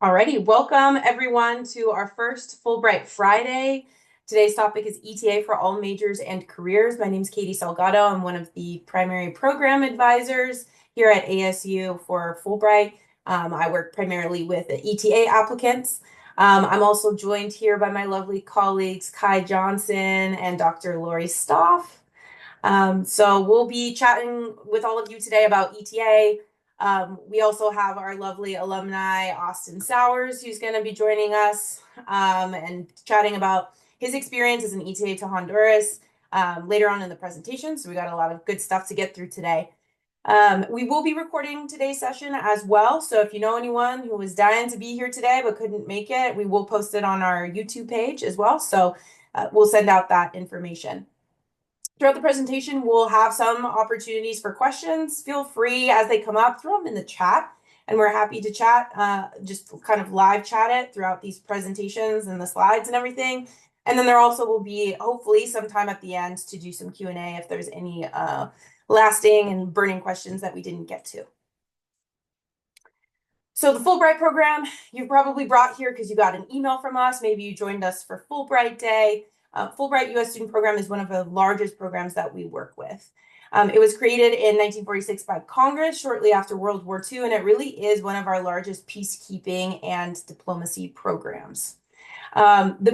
Alrighty, welcome everyone to our first Fulbright Friday. Today's topic is ETA for all majors and careers. My name is Katie Salgado. I'm one of the primary program advisors here at ASU for Fulbright. I work primarily with the ETA applicants. I'm also joined here by my lovely colleagues Kai Johnson and Dr. Lori Stoff. So we'll be chatting with all of you today about ETA. We also have our lovely alumni, Austin Sowers, who's going to be joining us and chatting about his experience as an ETA to Honduras later on in the presentation. So we got a lot of good stuff to get through today. We will be recording today's session as well. So if you know anyone who was dying to be here today but couldn't make it, we will post it on our YouTube page as well. So we'll send out that information. Throughout the presentation, we'll have some opportunities for questions. Feel free as they come up, throw them in the chat, and we're happy to chat, just kind of live chat it throughout these presentations and the slides and everything. And then there also will be, hopefully, some time at the end to do some Q&A if there's any lasting and burning questions that we didn't get to. So the Fulbright program, you've probably brought here because you got an email from us. Maybe you joined us for Fulbright Day. Fulbright U.S. Student Program is one of the largest programs that we work with. It was created in 1946 by Congress shortly after World War II, and it really is one of our largest peacekeeping and diplomacy programs. The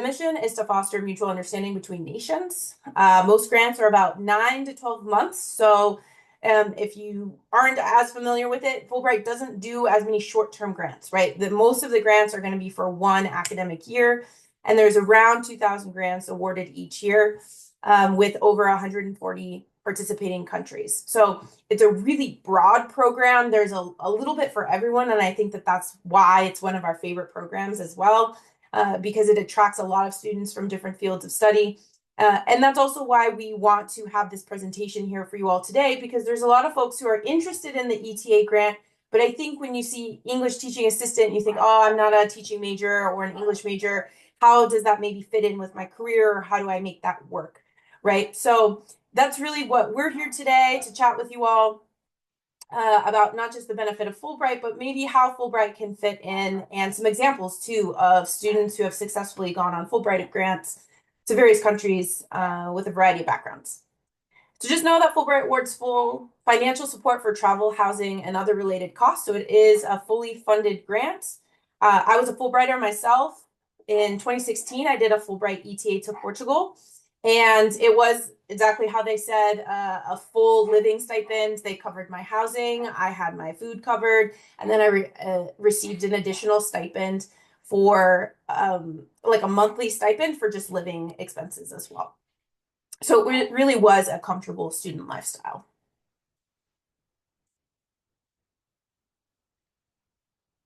mission is to foster mutual understanding between nations. Most grants are about 9 to 12 months, so if you aren't as familiar with it, Fulbright doesn't do as many short-term grants, right? Most of the grants are going to be for one academic year, and there's around 2,000 grants awarded each year with over 140 participating countries. So it's a really broad program. There's a little bit for everyone, and I think that that's why it's one of our favorite programs as well, because it attracts a lot of students from different fields of study. And that's also why we want to have this presentation here for you all today, because there's a lot of folks who are interested in the ETA grant, but I think when you see English teaching assistant, you think, oh, I'm not a teaching major or an English major. How does that maybe fit in with my career? Or how do I make that work, right? So that's really what we're here today to chat with you all about not just the benefit of Fulbright, but maybe how Fulbright can fit in, and some examples too of students who have successfully gone on Fulbright grants to various countries with a variety of backgrounds. So just know that Fulbright awards full financial support for travel, housing, and other related costs. So it is a fully funded grant. I was a Fulbrighter myself. In 2016, I did a Fulbright ETA to Portugal, and it was exactly how they said, a full living stipend. They covered my housing, I had my food covered, and then I received an additional stipend for like a monthly stipend for just living expenses as well. So it really was a comfortable student lifestyle.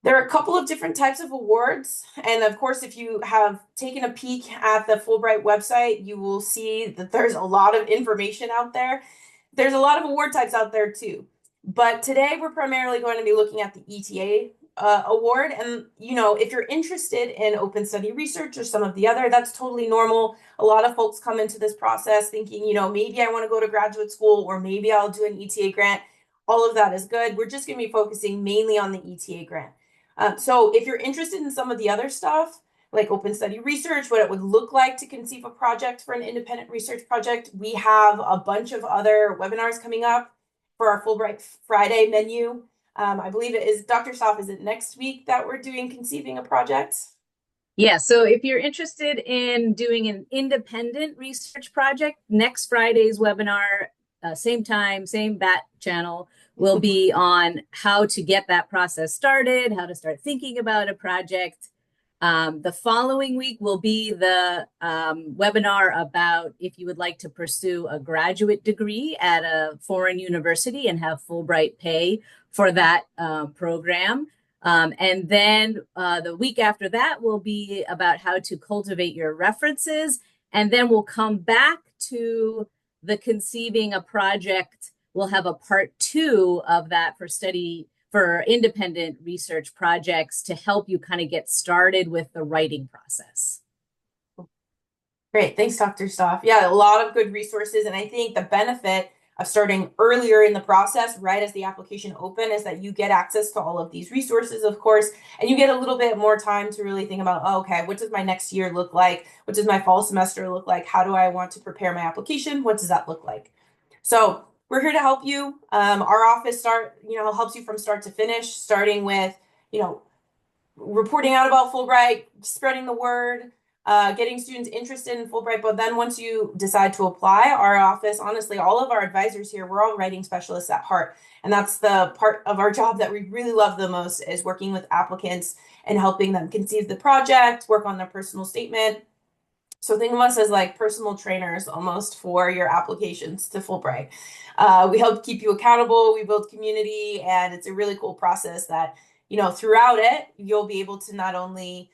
There are a couple of different types of awards. And of course, if you have taken a peek at the Fulbright website, you will see that there's a lot of information out there. There's a lot of award types out there too. But today we're primarily going to be looking at the ETA award. And, you know, if you're interested in open study research or some of the other, that's totally normal. A lot of folks come into this process thinking, you know, maybe I want to go to graduate school, or maybe I'll do an ETA grant. All of that is good. We're just going to be focusing mainly on the ETA grant. So if you're interested in some of the other stuff, like open study research, what it would look like to conceive a project for an independent research project, we have a bunch of other webinars coming up for our Fulbright Friday menu. I believe it is, Dr. Stoff, is it next week that we're doing conceiving a project? Yeah, so if you're interested in doing an independent research project, next Friday's webinar, same time, same bat channel, will be on how to get that process started, how to start thinking about a project. The following week will be the webinar about if you would like to pursue a graduate degree at a foreign university and have Fulbright pay for that program. And then the week after that will be about how to cultivate your references. And then we'll come back to the conceiving a project. We'll have a part 2 of that for independent research projects to help you kind of get started with the writing process. Great. Thanks, Dr. Stoff. Yeah, a lot of good resources. And I think the benefit of starting earlier in the process, right as the application open, is that you get access to all of these resources, of course, and you get a little bit more time to really think about, oh, okay, what does my next year look like? What does my fall semester look like? How do I want to prepare my application? What does that look like? So we're here to help you. Our office helps you from start to finish, starting with, reporting out about Fulbright, spreading the word, getting students interested in Fulbright. But then once you decide to apply, our office, honestly, all of our advisors here, we're all writing specialists at heart. And that's the part of our job that we really love the most, is working with applicants and helping them conceive the project, work on their personal statement. So think of us as like personal trainers almost for your applications to Fulbright. We help keep you accountable, we build community, and it's a really cool process that, throughout it, you'll be able to not only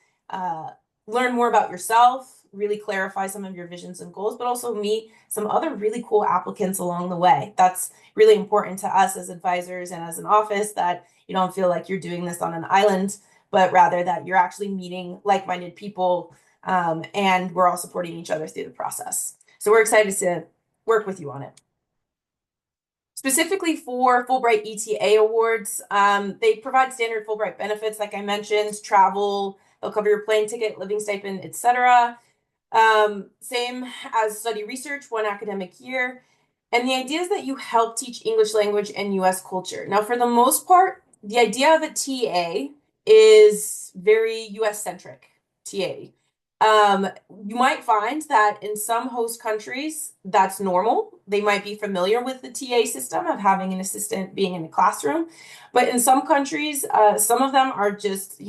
learn more about yourself, really clarify some of your visions and goals, but also meet some other really cool applicants along the way. That's really important to us as advisors and as an office, that you don't feel like you're doing this on an island, but rather that you're actually meeting like-minded people, and we're all supporting each other through the process. So we're excited to work with you on it. Specifically for Fulbright ETA awards, they provide standard Fulbright benefits, like I mentioned, travel, they'll cover your plane ticket, living stipend, etc. Same as study research, 1 academic year. And the idea is that you help teach English language and US culture. Now, for the most part, the idea of a TA is very US centric, TA. You might find that in some host countries, that's normal. They might be familiar with the TA system of having an assistant being in a classroom. But in some countries, some of them are just,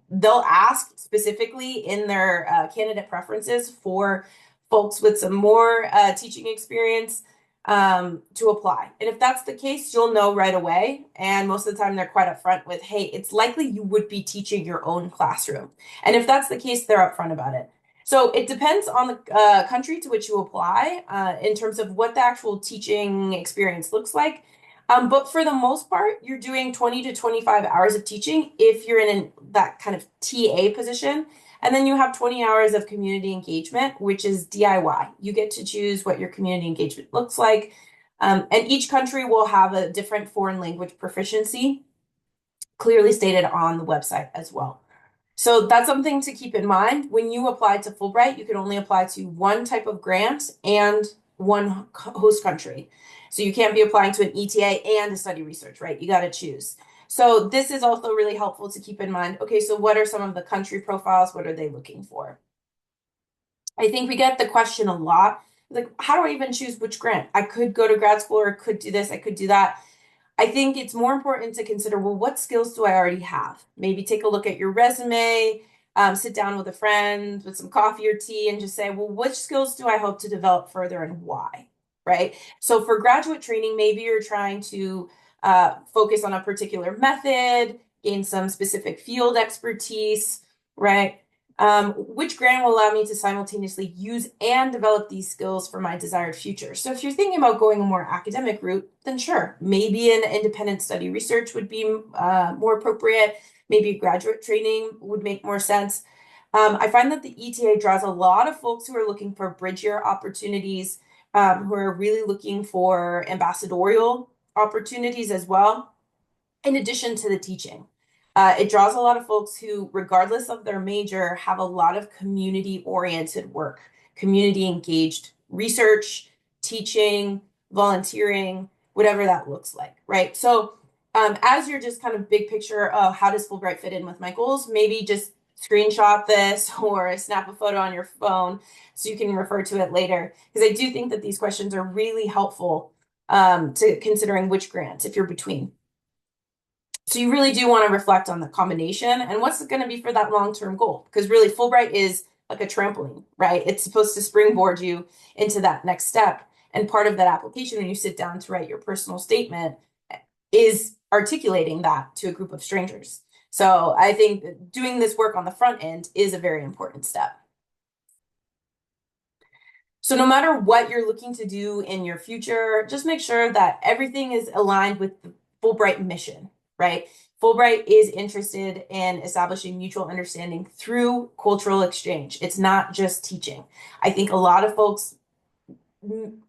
they'll ask specifically in their candidate preferences for folks with some more teaching experience to apply. And if that's the case, you'll know right away. And most of the time they're quite upfront with, hey, it's likely you would be teaching your own classroom. And if that's the case, they're upfront about it. So it depends on the country to which you apply in terms of what the actual teaching experience looks like. But for the most part, you're doing 20 to 25 hours of teaching if you're in that kind of TA position. And then you have 20 hours of community engagement, which is DIY. You get to choose what your community engagement looks like. And each country will have a different foreign language proficiency clearly stated on the website as well. So that's something to keep in mind. When you apply to Fulbright, you can only apply to one type of grant and one host country. So you can't be applying to an ETA and a study research, right? You got to choose. So this is also really helpful to keep in mind. Okay, so what are some of the country profiles? What are they looking for? I think we get the question a lot, like, how do I even choose which grant? I could go to grad school, or I could do this, I could do that. I think it's more important to consider, well, what skills do I already have? Maybe take a look at your resume, sit down with a friend with some coffee or tea and just say, well, which skills do I hope to develop further and why, right? So for graduate training, maybe you're trying to focus on a particular method, gain some specific field expertise, right? Which grant will allow me to simultaneously use and develop these skills for my desired future? So if you're thinking about going a more academic route, then sure, maybe an independent study research would be more appropriate. Maybe graduate training would make more sense. I find that the ETA draws a lot of folks who are looking for bridge year opportunities, who are really looking for ambassadorial opportunities as well, in addition to the teaching. It draws a lot of folks who, regardless of their major, have a lot of community-oriented work, community-engaged research, teaching, volunteering, whatever that looks like, right? So as you're just kind of big picture, how does Fulbright fit in with my goals? Maybe just screenshot this or snap a photo on your phone so you can refer to it later. Because I do think that these questions are really helpful to considering which grants if you're between. So you really do want to reflect on the combination and what's it going to be for that long-term goal? Because really Fulbright is like a trampoline, right? It's supposed to springboard you into that next step. And part of that application, when you sit down to write your personal statement, is articulating that to a group of strangers. So I think doing this work on the front end is a very important step. So no matter what you're looking to do in your future, just make sure that everything is aligned with the Fulbright mission, right? Fulbright is interested in establishing mutual understanding through cultural exchange. It's not just teaching. I think a lot of folks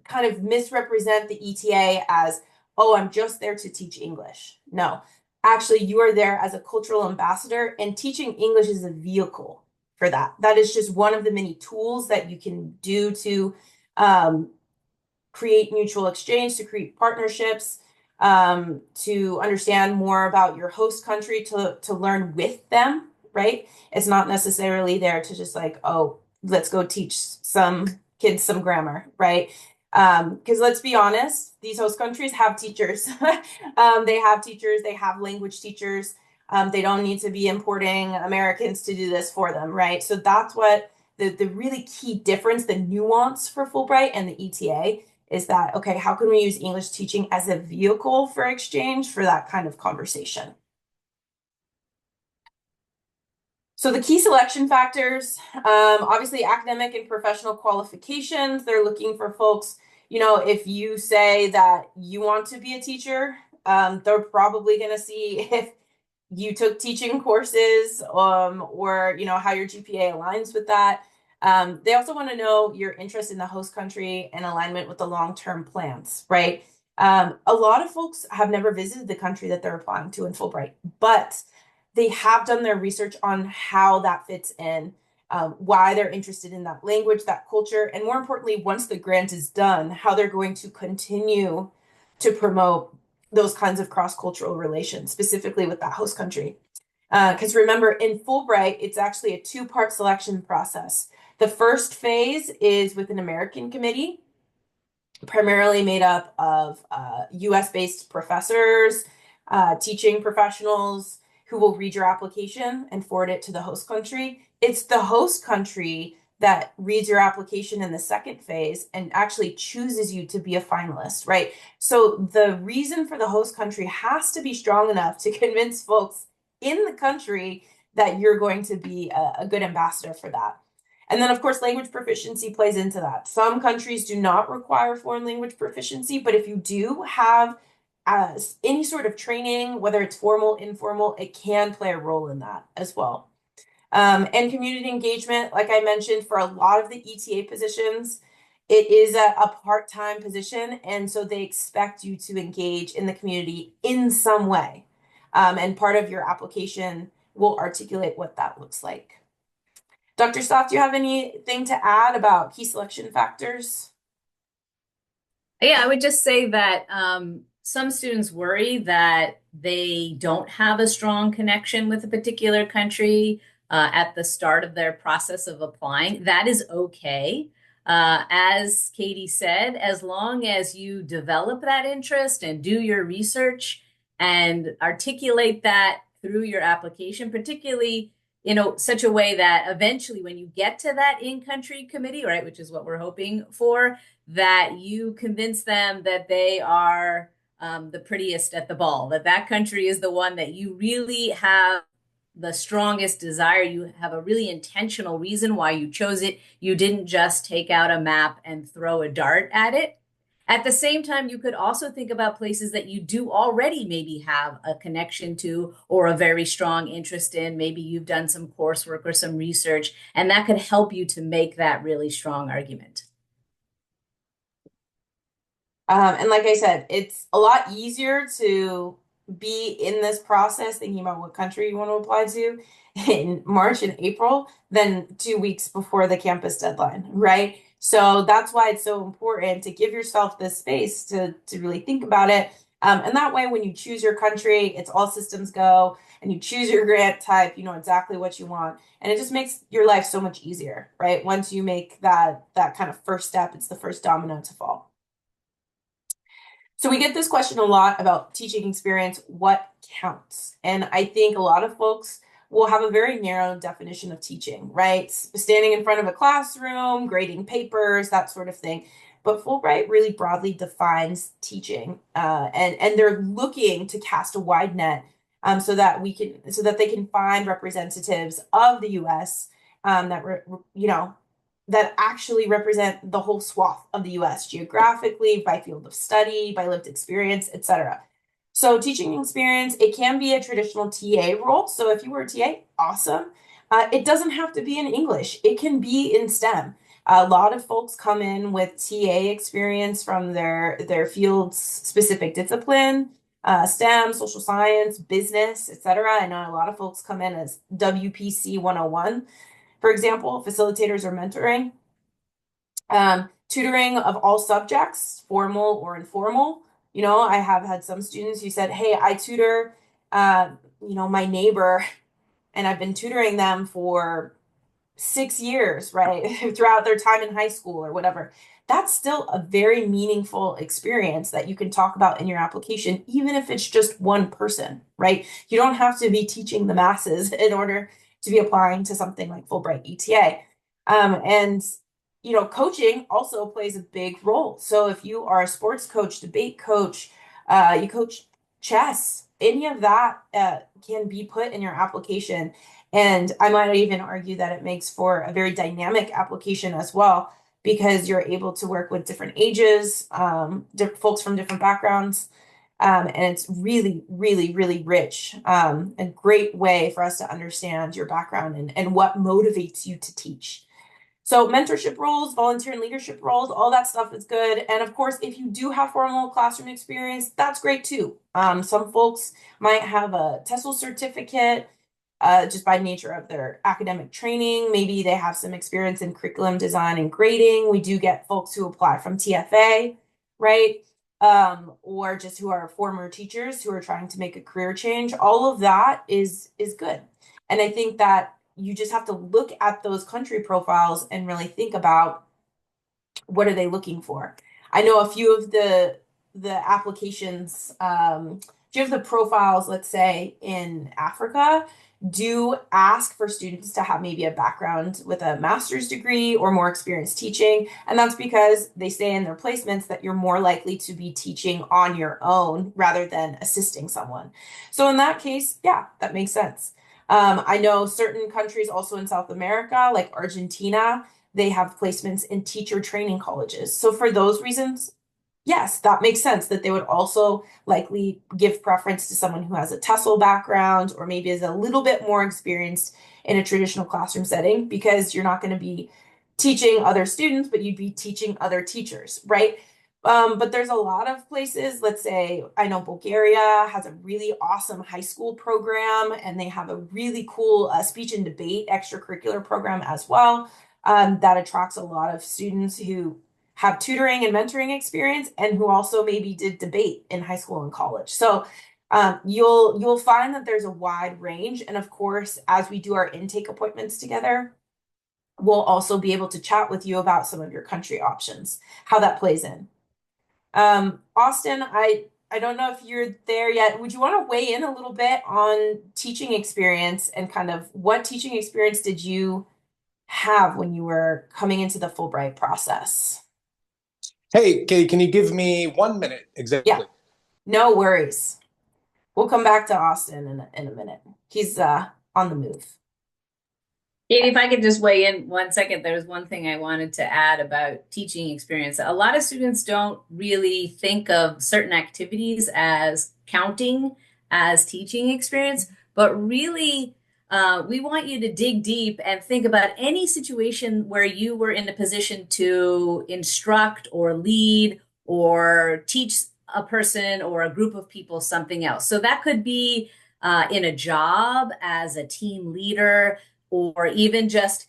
kind of misrepresent the ETA as, oh, I'm just there to teach English. No, actually, you are there as a cultural ambassador, and teaching English is a vehicle for that. That is just one of the many tools that you can do to create mutual exchange, to create partnerships, to understand more about your host country, to learn with them, right? It's not necessarily there to just like, oh, let's go teach some kids some grammar, right? Because let's be honest, these host countries have teachers. They have teachers, they have language teachers. They don't need to be importing Americans to do this for them, right? So that's what the really key difference, the nuance for Fulbright and the ETA is that, okay, how can we use English teaching as a vehicle for exchange for that kind of conversation? So the key selection factors, obviously academic and professional qualifications, they're looking for folks, if you say that you want to be a teacher, they're probably going to see if you took teaching courses, or how your GPA aligns with that. They also want to know your interest in the host country and alignment with the long-term plans, right? A lot of folks have never visited the country that they're applying to in Fulbright, but they have done their research on how that fits in, why they're interested in that language, that culture, and more importantly, once the grant is done, how they're going to continue to promote those kinds of cross-cultural relations, specifically with that host country. Because remember, in Fulbright, it's actually a two-part selection process. The first phase is with an American committee, primarily made up of US-based professors, teaching professionals who will read your application and forward it to the host country. It's the host country that reads your application in the second phase and actually chooses you to be a finalist, right? So the reason for the host country has to be strong enough to convince folks in the country that you're going to be a good ambassador for that. And then, of course, language proficiency plays into that. Some countries do not require foreign language proficiency, but if you do have any sort of training, whether it's formal, informal, it can play a role in that as well. And community engagement, like I mentioned, for a lot of the ETA positions, it is a part-time position, and so they expect you to engage in the community in some way. And part of your application will articulate what that looks like. Dr. Stoff, do you have anything to add about key selection factors? Yeah, I would just say that some students worry that they don't have a strong connection with a particular country at the start of their process of applying. That is okay. As Katie said, as long as you develop that interest and do your research and articulate that through your application, particularly such a way that eventually when you get to that in-country committee, right, which is what we're hoping for, that you convince them that they are the prettiest at the ball, that country is the one that you really have the strongest desire. You have a really intentional reason why you chose it. You didn't just take out a map and throw a dart at it. At the same time, you could also think about places that you do already maybe have a connection to or a very strong interest in. Maybe you've done some coursework or some research, and that could help you to make that really strong argument. And like I said, it's a lot easier to be in this process thinking about what country you want to apply to in March and April than 2 weeks before the campus deadline, right? So that's why it's so important to give yourself this space to really think about it. And that way, when you choose your country, it's all systems go, and you choose your grant type, you know exactly what you want. And it just makes your life so much easier, right? Once you make that kind of first step, it's the first domino to fall. So we get this question a lot about teaching experience, what counts? And I think a lot of folks will have a very narrow definition of teaching, right? Standing in front of a classroom, grading papers, that sort of thing. But Fulbright really broadly defines teaching, and they're looking to cast a wide net so that they can find representatives of the U.S. That actually represent the whole swath of the US geographically, by field of study, by lived experience, etc. So teaching experience, it can be a traditional TA role. So if you were a TA, awesome. It doesn't have to be in English. It can be in STEM. A lot of folks come in with TA experience from their field's specific discipline, STEM, social science, business, etc. I know a lot of folks come in as WPC 101, for example, facilitators or mentoring. Tutoring of all subjects, formal or informal. You know, I have had some students who said, "Hey, I tutor, my neighbor, and I've been tutoring them for 6 years, right, throughout their time in high school or whatever." That's still a very meaningful experience that you can talk about in your application, even if it's just one person, right? You don't have to be teaching the masses in order to be applying to something like Fulbright ETA. And coaching also plays a big role. So if you are a sports coach, debate coach, you coach chess, any of that can be put in your application. And I might even argue that it makes for a very dynamic application as well, because you're able to work with different ages, folks from different backgrounds. And it's really, really, really rich, a great way for us to understand your background and what motivates you to teach. So mentorship roles, volunteer and leadership roles, all that stuff is good. And of course, if you do have formal classroom experience, that's great too. Some folks might have a TESOL certificate, just by nature of their academic training. Maybe they have some experience in curriculum design and grading. We do get folks who apply from TFA, right? Or just who are former teachers who are trying to make a career change. All of that is good. And I think that you just have to look at those country profiles and really think about what are they looking for. I know a few of the applications, a few of the profiles, let's say in Africa, do ask for students to have maybe a background with a master's degree or more experience teaching. And that's because they say in their placements that you're more likely to be teaching on your own rather than assisting someone. So in that case, yeah, that makes sense. I know certain countries also in South America, like Argentina, they have placements in teacher training colleges. So for those reasons, yes, that makes sense that they would also likely give preference to someone who has a TESOL background or maybe is a little bit more experienced in a traditional classroom setting, because you're not going to be teaching other students, but you'd be teaching other teachers, right? But there's a lot of places, let's say, I know Bulgaria has a really awesome high school program, and they have a really cool speech and debate extracurricular program as well, that attracts a lot of students who have tutoring and mentoring experience and who also maybe did debate in high school and college. So you'll find that there's a wide range. And of course, as we do our intake appointments together, we'll also be able to chat with you about some of your country options, how that plays in. Austin, I don't know if you're there yet. Would you want to weigh in a little bit on teaching experience and kind of what teaching experience did you have when you were coming into the Fulbright process? Hey, Katie, can you give me 1 minute Yeah, exactly? no worries. We'll come back to Austin in a minute. He's on the move. Katie, if I could just weigh in 1 second, there's one thing I wanted to add about teaching experience. A lot of students don't really think of certain activities as counting as teaching experience, but really, we want you to dig deep and think about any situation where you were in a position to instruct or lead or teach a person or a group of people something else. So that could be in a job as a team leader, or even just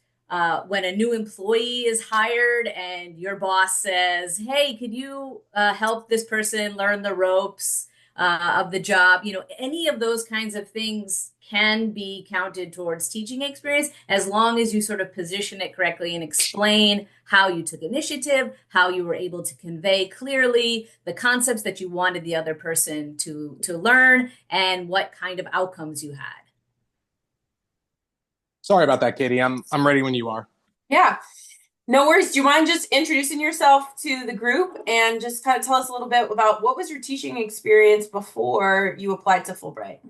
when a new employee is hired and your boss says, "Hey, could you help this person learn the ropes of the job?" You know, any of those kinds of things can be counted towards teaching experience, as long as you sort of position it correctly and explain how you took initiative, how you were able to convey clearly the concepts that you wanted the other person to learn, and what kind of outcomes you had. Sorry about that, Katie. I'm ready when you are. Yeah, no worries. Do you mind just introducing yourself to the group and just kind of tell us a little bit about what was your teaching experience before you applied to Fulbright?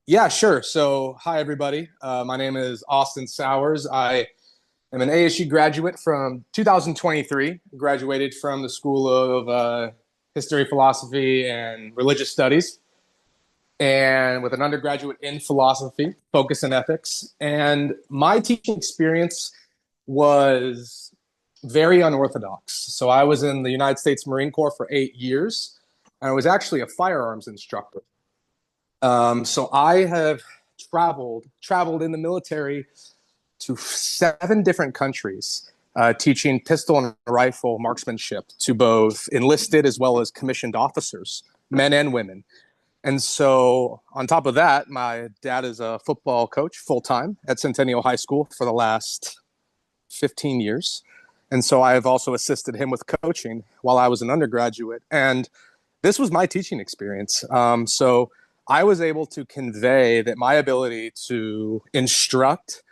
Yeah, sure. So, hi everybody. My name is Austin Sowers. I am an ASU graduate from 2023. Graduated from the School of History, Philosophy, and Religious Studies, and with an undergraduate in philosophy, focus in ethics. And my teaching experience was very unorthodox. So I was in the United States Marine Corps for 8 years, and I was actually a firearms instructor. So I have traveled in the military to 7 different countries, teaching pistol and rifle marksmanship to both enlisted as well as commissioned officers, men and women. And so, on top of that, my dad is a football coach full time at Centennial High School for the last 15 years. And so, I have also assisted him with coaching while I was an undergraduate. And this was my teaching experience. So, I was able to convey that my ability to instruct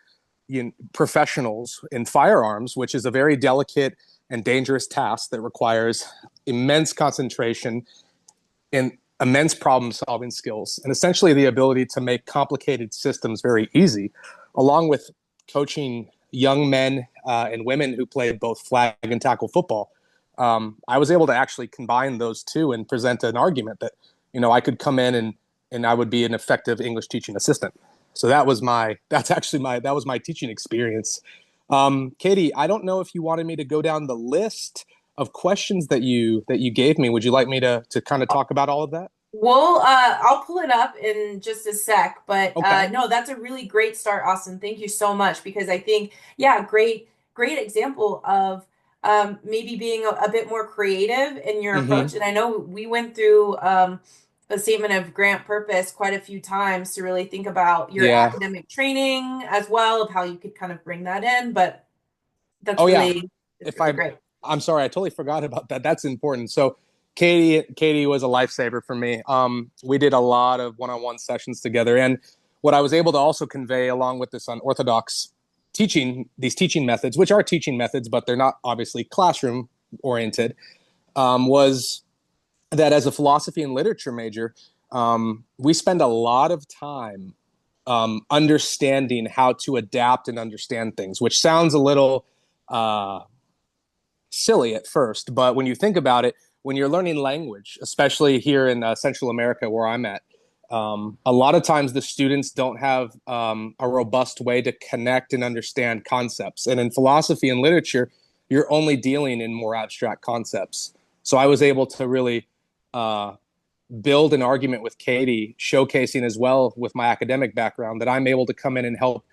professionals in firearms, which is a very delicate and dangerous task that requires immense concentration and immense problem solving skills, and essentially the ability to make complicated systems very easy, along with coaching young men and women who played both flag and tackle football. I was able to actually combine those two and present an argument that, I could come in and I would be an effective English teaching assistant. So that was my teaching experience. Katie, I don't know if you wanted me to go down the list of questions that you gave me. Would you like me to kind of talk about all of that? Well, I'll pull it up in just a sec, but Okay. no, that's a really great start, Austin. Thank you so much because I think, yeah, great example of maybe being a bit more creative in your Mm-hmm. approach. And I know we went through a statement of grant purpose quite a few times to really think about your Yeah. academic training as well, of how you could kind of bring that in. But that's Oh yeah. it's If really I great. I'm sorry, I totally forgot about that. That's important. So Katie was a lifesaver for me. We did a lot of one-on-one sessions together, and what I was able to also convey along with this unorthodox these teaching methods, which are teaching methods, but they're not obviously classroom oriented, was that as a philosophy and literature major, we spend a lot of time understanding how to adapt and understand things, which sounds a little uh, silly at first, but when you think about it, when you're learning language, especially here in Central America where I'm at, a lot of times the students don't have a robust way to connect and understand concepts. And in philosophy and literature, you're only dealing in more abstract concepts. So I was able to really uh, build an argument with Katie, showcasing as well with my academic background that I'm able to come in and help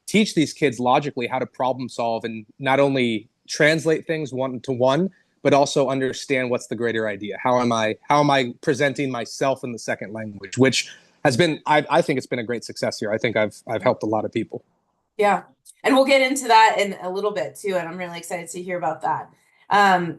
teach these kids logically how to problem solve and not only translate things one to one, but also understand what's the greater idea. How am I presenting myself in the second language, which has been I think it's been a great success here. I think I've helped a lot of people. Yeah. And we'll get into that in a little bit too, and I'm really excited to hear about that.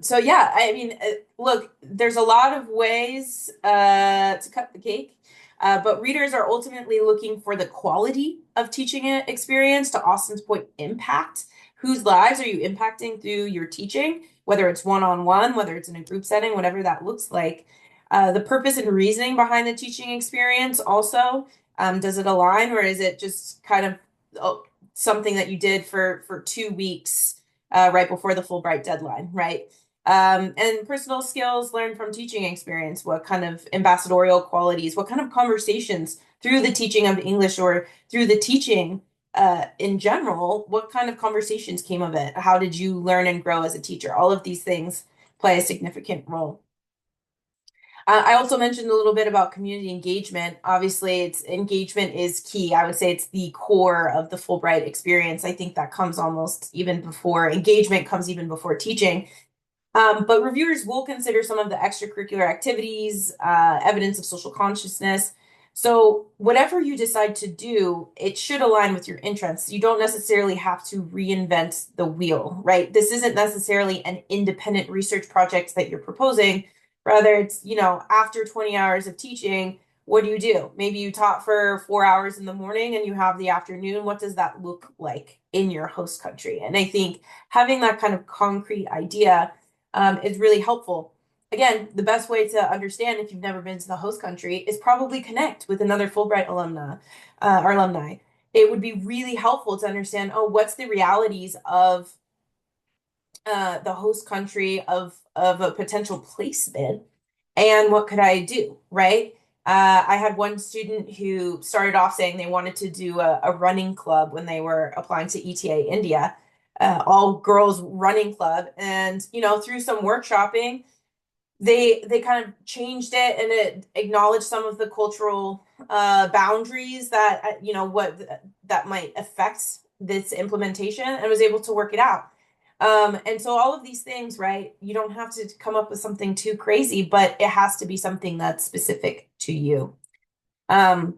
So yeah, I mean, look, there's a lot of ways to cut the cake, but readers are ultimately looking for the quality of teaching experience, to Austin's point, impact. Whose lives are you impacting through your teaching, whether it's one-on-one, whether it's in a group setting, whatever that looks like. The purpose and reasoning behind the teaching experience also, does it align, or is it just kind of something that you did for 2 weeks right before the Fulbright deadline, right? And personal skills learned from teaching experience. What kind of ambassadorial qualities, what kind of conversations through the teaching of English or through the teaching in general, what kind of conversations came of it? How did you learn and grow as a teacher? All of these things play a significant role. I also mentioned a little bit about community engagement. Obviously, it's engagement is key. I would say it's the core of the Fulbright experience. I think that comes almost even before engagement comes even before teaching. But reviewers will consider some of the extracurricular activities, evidence of social consciousness. So whatever you decide to do, it should align with your interests. You don't necessarily have to reinvent the wheel, right? This isn't necessarily an independent research project that you're proposing. Rather, it's, after 20 hours of teaching, what do you do? Maybe you taught for 4 hours in the morning and you have the afternoon. What does that look like in your host country? And I think having that kind of concrete idea is really helpful. Again, the best way to understand if you've never been to the host country is probably connect with another Fulbright alumni. It would be really helpful to understand, what's the realities of the host country of a potential placement, and what could I do, right? I had one student who started off saying they wanted to do a running club when they were applying to ETA India. all girls running club. And, you know, through some workshopping, they kind of changed it, and it acknowledged some of the cultural boundaries that you know what that might affect this implementation, and was able to work it out. And so all of these things, right? You don't have to come up with something too crazy, but it has to be something that's specific to you. And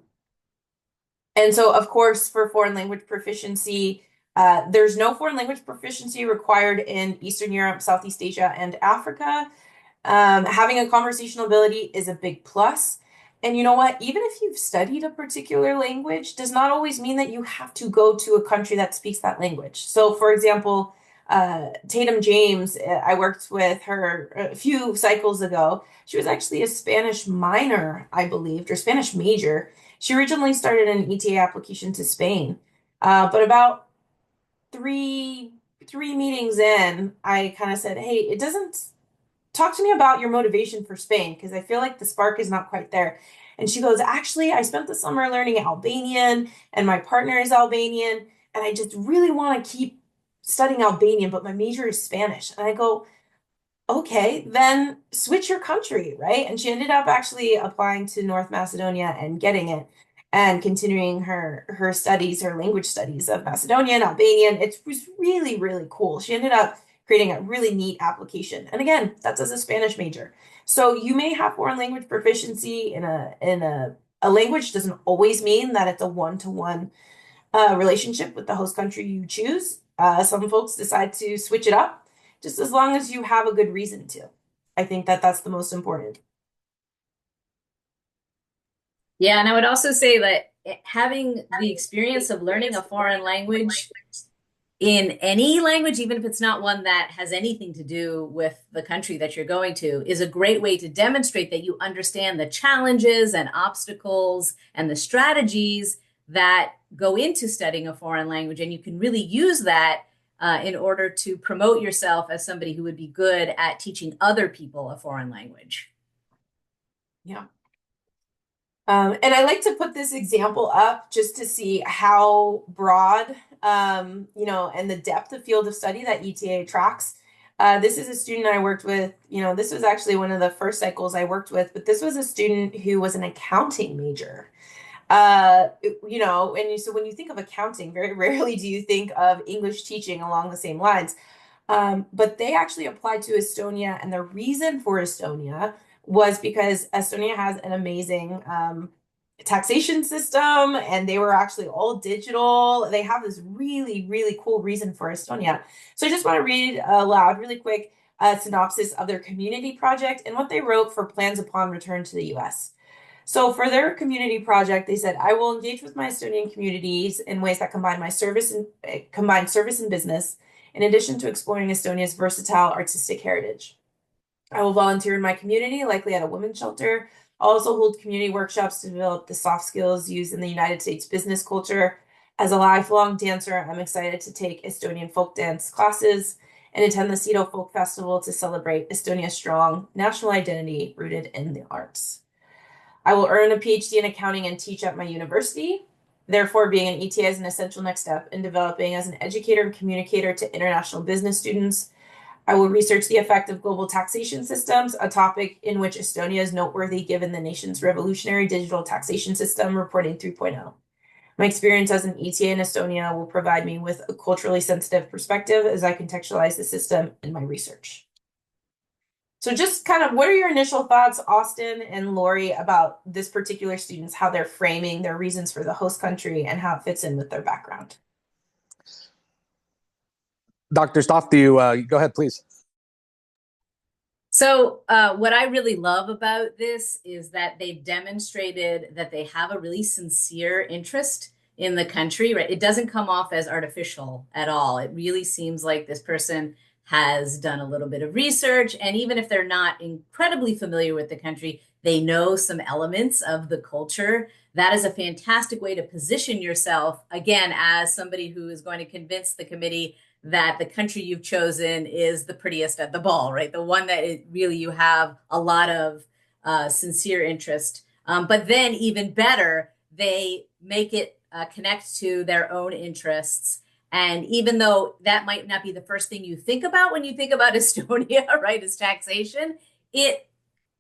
so, of course, for foreign language proficiency, there's no foreign language proficiency required in Eastern Europe, Southeast Asia, and Africa. Having a conversational ability is a big plus. And you know what? Even if you've studied a particular language, does not always mean that you have to go to a country that speaks that language. So, for example, Tatum James, I worked with her a few cycles ago. She was actually a Spanish minor, I believed, or Spanish major. She originally started an ETA application to Spain, but about three meetings in, I kind of said, "Hey, it doesn't talk to me about your motivation for Spain, because I feel like the spark is not quite there." And she goes, "Actually, I spent the summer learning Albanian, and my partner is Albanian, and I just really want to keep studying Albanian, but my major is Spanish." And I go, "Okay, then switch your country," right? And she ended up actually applying to North Macedonia and getting it, and continuing her studies, her language studies of Macedonian, Albanian. It was really, really cool. She ended up creating a really neat application. And again, that's as a Spanish major. So you may have foreign language proficiency in a language. Doesn't always mean that it's a one-to-one relationship with the host country you choose. Some folks decide to switch it up, just as long as you have a good reason to. I think that that's the most important. Yeah, and I would also say that having the experience of learning a foreign language in any language, even if it's not one that has anything to do with the country that you're going to, is a great way to demonstrate that you understand the challenges and obstacles and the strategies that go into studying a foreign language. And you can really use that in order to promote yourself as somebody who would be good at teaching other people a foreign language. Yeah. And I like to put this example up just to see how broad, you know, and the depth of field of study that ETA tracks. This is a student I worked with. You know, this was actually one of the first cycles I worked with, but this was a student who was an accounting major. You know, and so when you think of accounting, very rarely do you think of English teaching along the same lines. But they actually applied to Estonia, and the reason for Estonia was because Estonia has an amazing taxation system, and they were actually all digital. They have this really, really cool reason for Estonia. So I just want to read aloud really quick a synopsis of their community project and what they wrote for plans upon return to the US. So for their community project, they said, "I will engage with my Estonian communities in ways that combine service and business, in addition to exploring Estonia's versatile artistic heritage. I will volunteer in my community, likely at a women's shelter. I'll also hold community workshops to develop the soft skills used in the United States business culture. As a lifelong dancer, I'm excited to take Estonian folk dance classes and attend the Sido Folk Festival to celebrate Estonia's strong national identity rooted in the arts. I will earn a PhD in accounting and teach at my university. Therefore, being an ETA is an essential next step in developing as an educator and communicator to international business students. I will research the effect of global taxation systems, a topic in which Estonia is noteworthy given the nation's revolutionary digital taxation system reporting 3.0. My experience as an ETA in Estonia will provide me with a culturally sensitive perspective as I contextualize the system in my research." So just kind of, what are your initial thoughts, Austin and Lori, about this particular students, how they're framing their reasons for the host country and how it fits in with their background? Dr. Stoff, do you go ahead, please? So what I really love about this is that they've demonstrated that they have a really sincere interest in the country, right? It doesn't come off as artificial at all. It really seems like this person has done a little bit of research, and even if they're not incredibly familiar with the country, they know some elements of the culture. That is a fantastic way to position yourself, again, as somebody who is going to convince the committee that the country you've chosen is the prettiest at the ball, right? The one that really you have a lot of sincere interest. But then even better, they make it connect to their own interests. And even though that might not be the first thing you think about when you think about Estonia, right, is taxation, it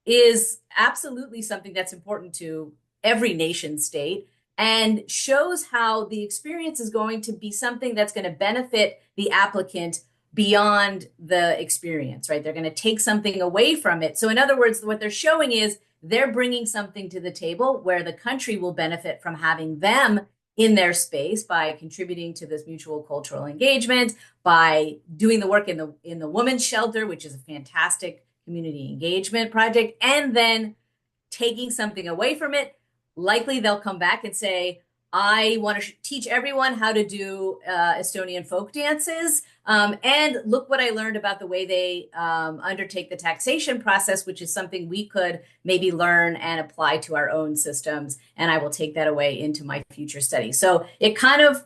is absolutely something that's important to every nation state and shows how the experience is going to be something that's going to benefit the applicant beyond the experience, right? They're going to take something away from it. So, in other words, what they're showing is they're bringing something to the table where the country will benefit from having them in their space by contributing to this mutual cultural engagement, by doing the work in the women's shelter, which is a fantastic community engagement project, and then taking something away from it. Likely they'll come back and say, I want to teach everyone how to do Estonian folk dances. And look what I learned about the way they undertake the taxation process, which is something we could maybe learn and apply to our own systems. And I will take that away into my future study. So it kind of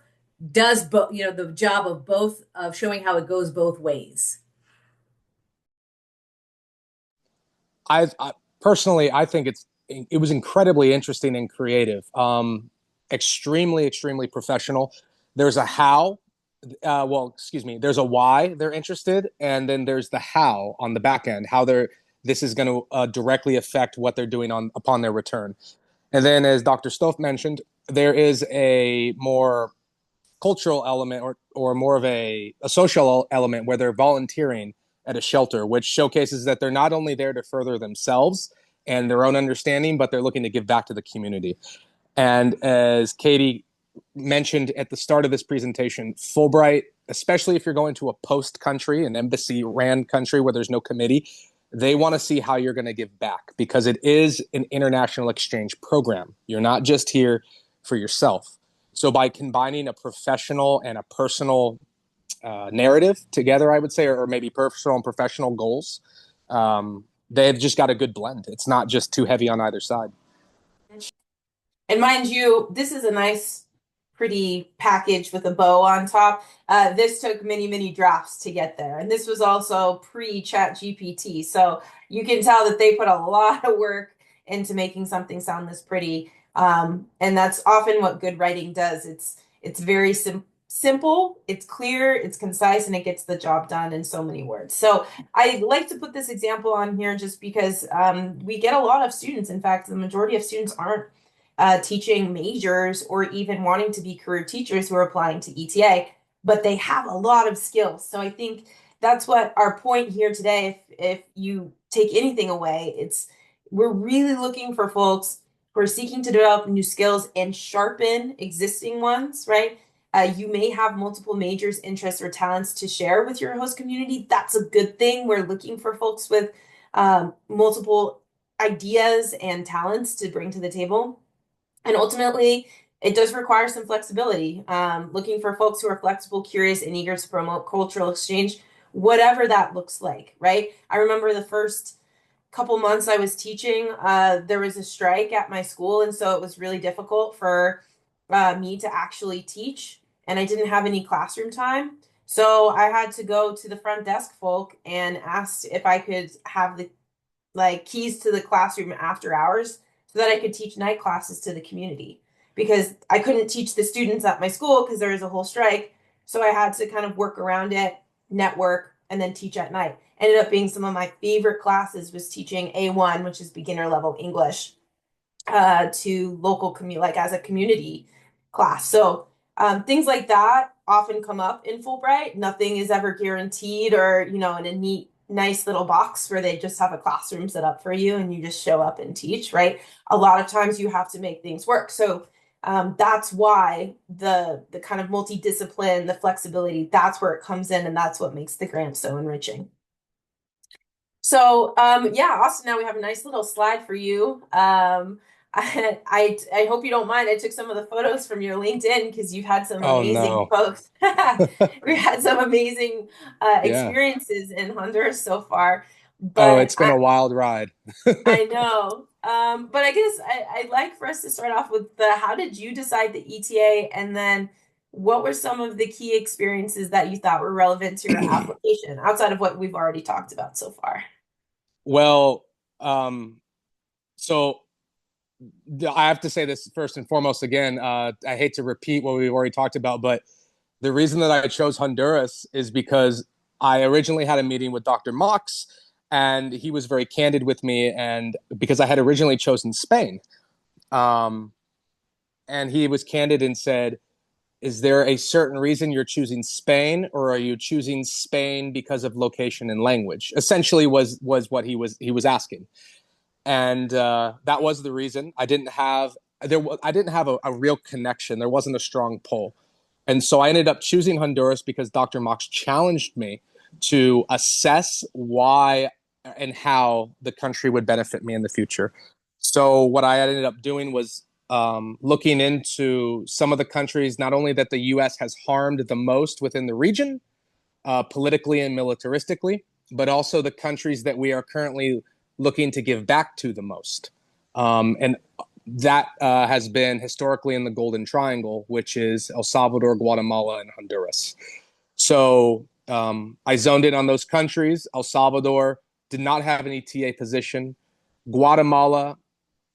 does both, the job of both, of showing how it goes both ways. I personally, I think it was incredibly interesting and creative. Extremely, extremely professional. There's a how, there's a why they're interested, and then there's the how on the back end, how this is going to directly affect what they're doing upon their return. And then, as Dr. Stoff mentioned, there is a more cultural element or more of a social element where they're volunteering at a shelter, which showcases that they're not only there to further themselves and their own understanding, but they're looking to give back to the community. And as Katie mentioned at the start of this presentation, Fulbright, especially if you're going to a post country, an embassy ran country where there's no committee, they want to see how you're going to give back, because it is an international exchange program. You're not just here for yourself. So by combining a professional and a personal narrative together, I would say, or maybe personal and professional goals, they've just got a good blend. It's not just too heavy on either side. And mind you, this is a nice, pretty package with a bow on top. This took many, many drafts to get there. And this was also pre-Chat GPT. So you can tell that they put a lot of work into making something sound this pretty. And that's often what good writing does. It's very simple, it's clear, it's concise, and it gets the job done in so many words. So I like to put this example on here just because we get a lot of students. In fact, the majority of students aren't teaching majors or even wanting to be career teachers who are applying to ETA, but they have a lot of skills. So I think that's what our point here today, if you take anything away, we're really looking for folks who are seeking to develop new skills and sharpen existing ones, right? You may have multiple majors, interests, or talents to share with your host community. That's a good thing. We're looking for folks with multiple ideas and talents to bring to the table. And ultimately, it does require some flexibility. Looking for folks who are flexible, curious, and eager to promote cultural exchange, whatever that looks like, right? I remember the first couple months I was teaching, there was a strike at my school, and so it was really difficult for me to actually teach, and I didn't have any classroom time. So I had to go to the front desk folk and asked if I could have the keys to the classroom after hours so that I could teach night classes to the community, because I couldn't teach the students at my school because there was a whole strike. So I had to kind of work around it, network, and then teach at night. Ended up being some of my favorite classes was teaching A1, which is beginner level English, to local as a community class. So things like that often come up in Fulbright. Nothing is ever guaranteed or, in a nice little box where they just have a classroom set up for you and you just show up and teach, right? A lot of times you have to make things work. So that's why the kind of multidiscipline, the flexibility, that's where it comes in, and that's what makes the grant so enriching. So yeah, Austin, now we have a nice little slide for you. I hope you don't mind. I took some of the photos from your LinkedIn because you've had some amazing posts. We've had some amazing experiences in Honduras so far. But it's been a wild ride. I know. But I guess I'd like for us to start off with how did you decide the ETA, and then what were some of the key experiences that you thought were relevant to your application outside of what we've already talked about so far? Well, so I have to say this first and foremost again. I hate to repeat what we've already talked about, but The reason that I chose Honduras is because I originally had a meeting with Dr. Mox, and he was very candid with me, and because I had originally chosen Spain. Um, and he was candid and said, is there a certain reason you're choosing Spain, or are you choosing Spain because of location and language? Essentially was what he was asking. And that was the reason. I didn't have a real connection. There wasn't a strong pull. And so I ended up choosing Honduras because Dr. Mox challenged me to assess why and how the country would benefit me in the future. So what I ended up doing was looking into some of the countries, not only that the U.S. has harmed the most within the region, politically and militaristically, but also the countries that we are currently looking to give back to the most. And that has been historically in the Golden Triangle, which is El Salvador, Guatemala, and Honduras. So I zoned in on those countries. El Salvador did not have an ETA position. Guatemala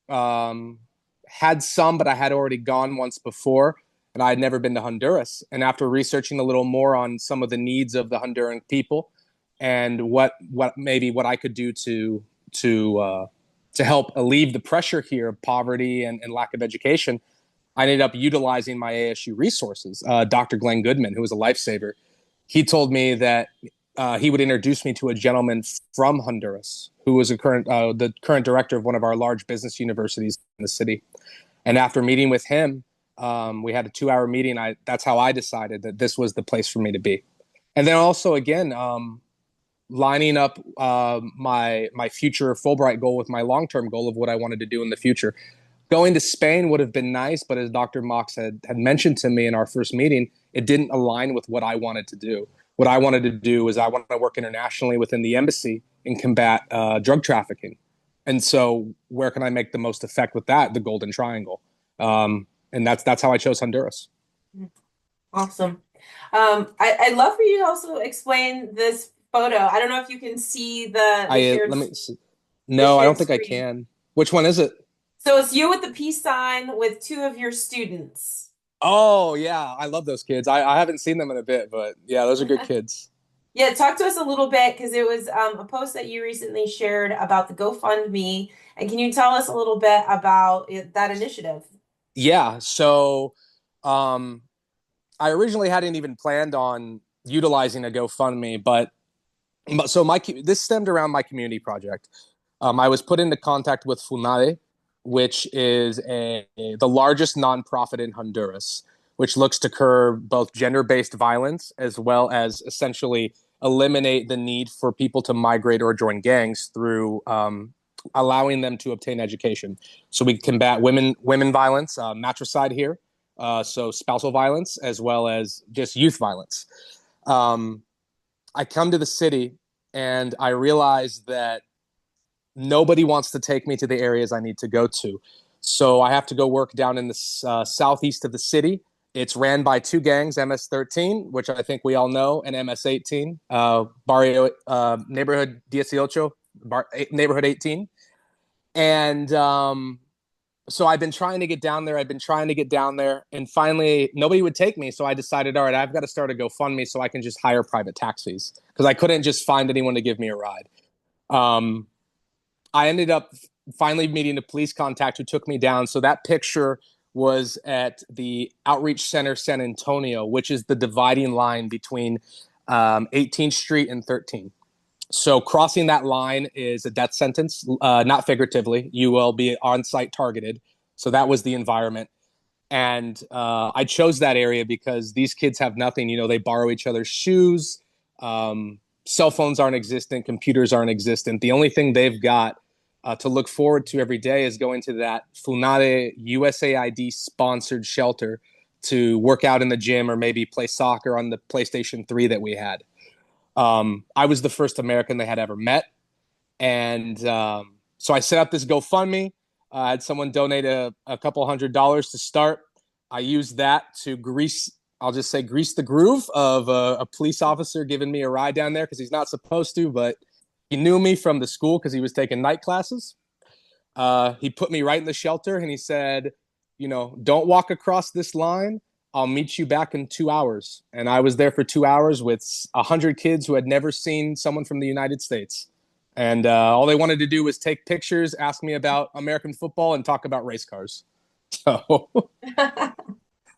had some, but I had already gone once before, and I had never been to Honduras. And after researching a little more on some of the needs of the Honduran people and what I could do to help alleviate the pressure here of poverty and lack of education, I ended up utilizing my ASU resources. Dr. Glenn Goodman, who was a lifesaver, he told me that he would introduce me to a gentleman from Honduras who was the current director of one of our large business universities in the city. And after meeting with him, we had a 2-hour meeting. That's how I decided that this was the place for me to be. And then also, again, lining up my future Fulbright goal with my long-term goal of what I wanted to do in the future. Going to Spain would have been nice, but as Dr. Mox had mentioned to me in our first meeting, it didn't align with what I wanted to do. What I wanted to do is I wanted to work internationally within the embassy and combat drug trafficking. And so where can I make the most effect with that? The Golden Triangle. And that's how I chose Honduras. Awesome. I'd love for you to also explain this photo. I don't know if you can see the shared, let me see. No, I don't think I can. Which one is it? So it's you with the peace sign with 2 of your students. Oh, yeah. I love those kids. I haven't seen them in a bit, but yeah, those are good kids. Yeah, talk to us a little bit because it was a post that you recently shared about the GoFundMe. And can you tell us a little bit about that initiative? Yeah. So I originally hadn't even planned on utilizing a GoFundMe, but so this stemmed around my community project. I was put into contact with FUNADE, which is the largest nonprofit in Honduras, which looks to curb both gender-based violence as well as essentially eliminate the need for people to migrate or join gangs through allowing them to obtain education. So we combat women violence, matricide here, so spousal violence, as well as just youth violence. I come to the city and I realize that nobody wants to take me to the areas I need to go to. So I have to go work down in the southeast of the city. It's ran by 2 gangs, MS-13, which I think we all know, and MS-18, Barrio Neighborhood 18, Neighborhood 18. And so I've been trying to get down there. And finally, nobody would take me. So I decided, all right, I've got to start a GoFundMe so I can just hire private taxis because I couldn't just find anyone to give me a ride. I ended up finally meeting a police contact who took me down. So that picture was at the Outreach Center San Antonio, which is the dividing line between 18th Street and 13th. So crossing that line is a death sentence, not figuratively. You will be on-site targeted. So that was the environment. And I chose that area because these kids have nothing. They borrow each other's shoes. Cell phones aren't existent. Computers aren't existent. The only thing they've got to look forward to every day is going to that FUNADE USAID sponsored shelter to work out in the gym or maybe play soccer on the PlayStation 3 that we had. I was the first American they had ever met. And so I set up this GoFundMe. I had someone donate a couple $100 to start. I used that to grease the groove of a police officer giving me a ride down there because he's not supposed to, but he knew me from the school because he was taking night classes. He put me right in the shelter and he said, don't walk across this line I'll meet you back in 2 hours. And I was there for 2 hours with 100 kids who had never seen someone from the United States. And all they wanted to do was take pictures, ask me about American football, and talk about race cars. So,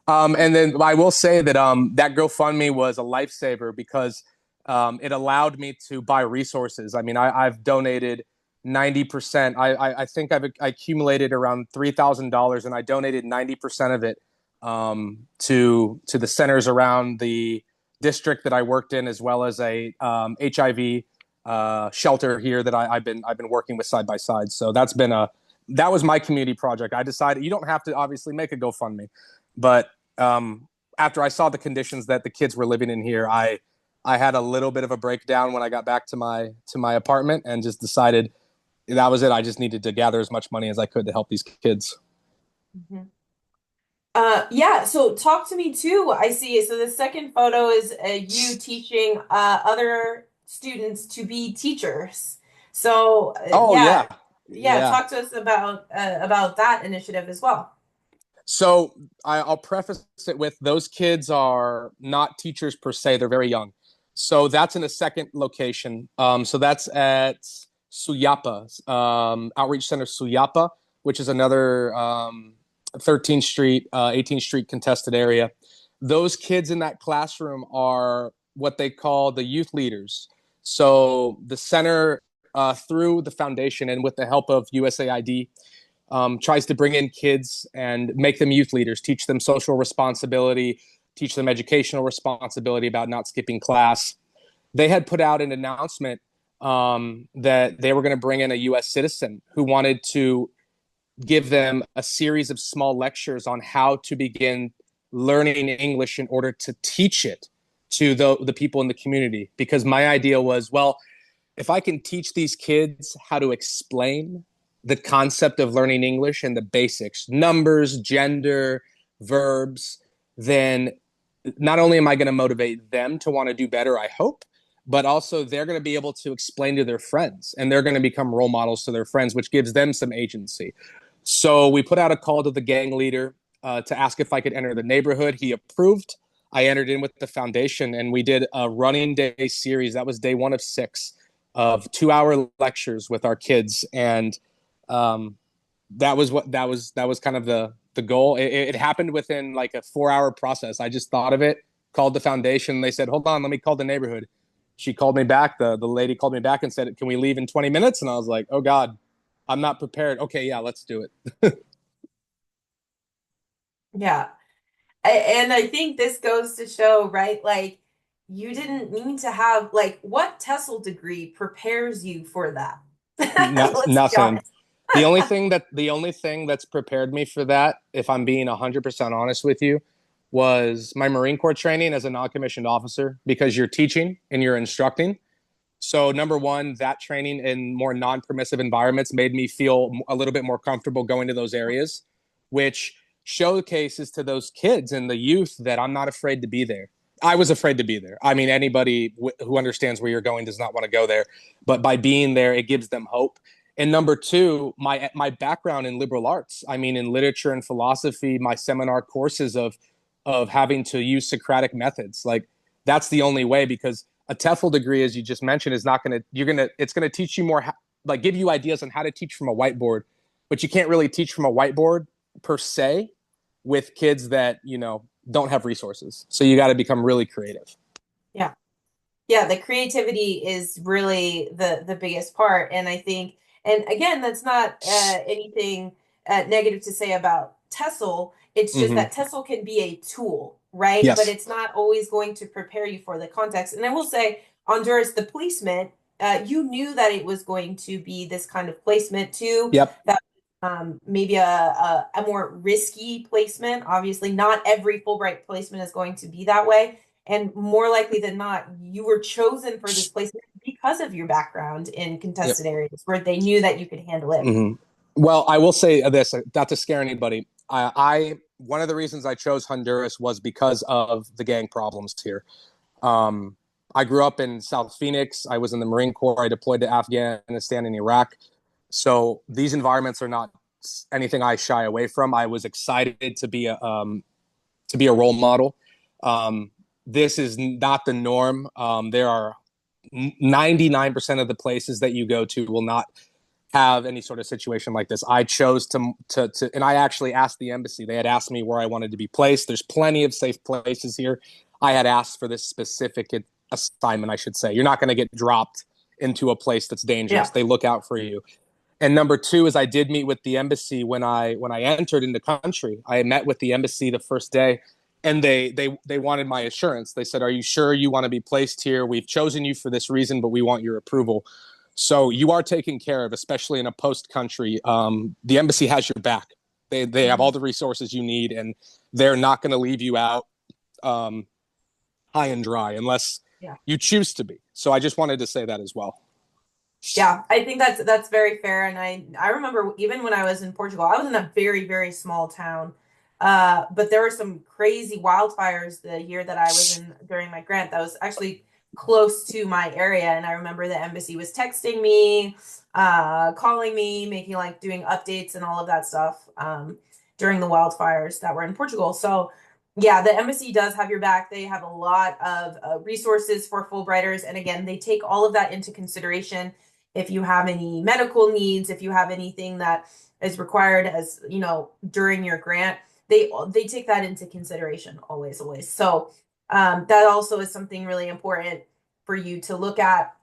and then I will say that that GoFundMe was a lifesaver because it allowed me to buy resources. I mean, I've donated 90%. I think I accumulated around $3,000, and I donated 90% of it to the centers around the district that I worked in, as well as a HIV shelter here that I've been working with side by side. So that was my community project. I decided you don't have to obviously make a GoFundMe, but after I saw the conditions that the kids were living in here, I had a little bit of a breakdown when I got back to my apartment and just decided that was it. I just needed to gather as much money as I could to help these kids. Mhm. Yeah, so talk to me too. I see. So the second photo is you teaching other students to be teachers. So Oh yeah, yeah, yeah, yeah. talk to us about that initiative as well. So I'll preface it with those kids are not teachers per se; they're very young. So that's in a second location. So that's at Suyapa, Outreach Center Suyapa, which is another 13th Street, 18th Street contested area. Those kids in that classroom are what they call the youth leaders. So the center, through the foundation and with the help of USAID, tries to bring in kids and make them youth leaders, teach them social responsibility, teach them educational responsibility about not skipping class. They had put out an announcement that they were going to bring in a U.S. citizen who wanted to give them a series of small lectures on how to begin learning English in order to teach it to the people in the community. Because my idea was, well, if I can teach these kids how to explain the concept of learning English and the basics, numbers, gender, verbs, then not only am I going to motivate them to want to do better, I hope, but also they're going to be able to explain to their friends and they're going to become role models to their friends, which gives them some agency. So we put out a call to the gang leader to ask if I could enter the neighborhood. He approved. I entered in with the foundation and we did a running day series. That was day 1 of 6 of 2-hour lectures with our kids. And that was kind of the goal. It happened within like a 4-hour process. I just thought of it, called the foundation. They said, hold on, let me call the neighborhood. She called me back. The lady called me back and said, can we leave in 20 minutes? And I was like, oh God, I'm not prepared. Okay, yeah, let's do it. Yeah. And I think this goes to show, right? Like you didn't need to have like what TESOL degree prepares you for that? Let's be Nothing. honest. The only thing that's prepared me for that, if I'm being 100% honest with you, was my Marine Corps training as a non-commissioned officer, because you're teaching and you're instructing. So number one, that training in more non-permissive environments made me feel a little bit more comfortable going to those areas, which showcases to those kids and the youth that I'm not afraid to be there. I was afraid to be there. I mean, anybody who understands where you're going does not want to go there, but by being there, it gives them hope. And number two, my background in liberal arts. I mean, in literature and philosophy, my seminar courses of having to use Socratic methods. Like that's the only way, because a TEFL degree, as you just mentioned, is not going to, it's going to teach you more, like give you ideas on how to teach from a whiteboard, but you can't really teach from a whiteboard per se with kids that, don't have resources. So you got to become really creative. Yeah. Yeah, the creativity is really the biggest part. And I think, and again, that's not anything negative to say about TESOL. It's just Mm-hmm. that TESOL can be a tool, right? But Yes. it's not always going to prepare you for the context. And I will say, Honduras, the placement, you knew that it was going to be this kind of placement too. Yep. That maybe a more risky placement. Obviously, not every Fulbright placement is going to be that way. And more likely than not, you were chosen for this placement because of your background in Yep. contested areas where they knew that you could handle it. Mm-hmm. Well, I will say this, not to scare anybody. I one of the reasons I chose Honduras was because of the gang problems here. Um, I grew up in South Phoenix. I was in the Marine Corps. I deployed to Afghanistan and Iraq. So these environments are not anything I shy away from. I was excited to be to be a role model. This is not the norm. There are 99% of the places that you go to will not have any sort of situation like this. I chose to and I actually asked the embassy. They had asked me where I wanted to be placed. There's plenty of safe places here. I had asked for this specific assignment, I should say. You're not going to get dropped into a place that's dangerous. Yeah. They look out for you. And number two is I did meet with the embassy when I entered in the country. I met with the embassy the first day, and they wanted my assurance. They said, "Are you sure you want to be placed here? We've chosen you for this reason, but we want your approval." So you are taken care of, especially in a post country. The embassy has your back. They have all the resources you need, and they're not going to leave you out high and dry unless you choose to be. So I just wanted to say that as well. Yeah, I think that's very fair. And I remember even when I was in Portugal, I was in a very, very small town. But there were some crazy wildfires the year that I was in during my grant that was actually close to my area. And I remember the embassy was texting me, calling me, making like doing updates and all of that stuff during the wildfires that were in Portugal. So yeah, the embassy does have your back. They have a lot of resources for Fulbrighters. And again, they take all of that into consideration. If you have any medical needs, if you have anything that is required as, you know, during your grant, they take that into consideration always. So that also is something really important for you to look at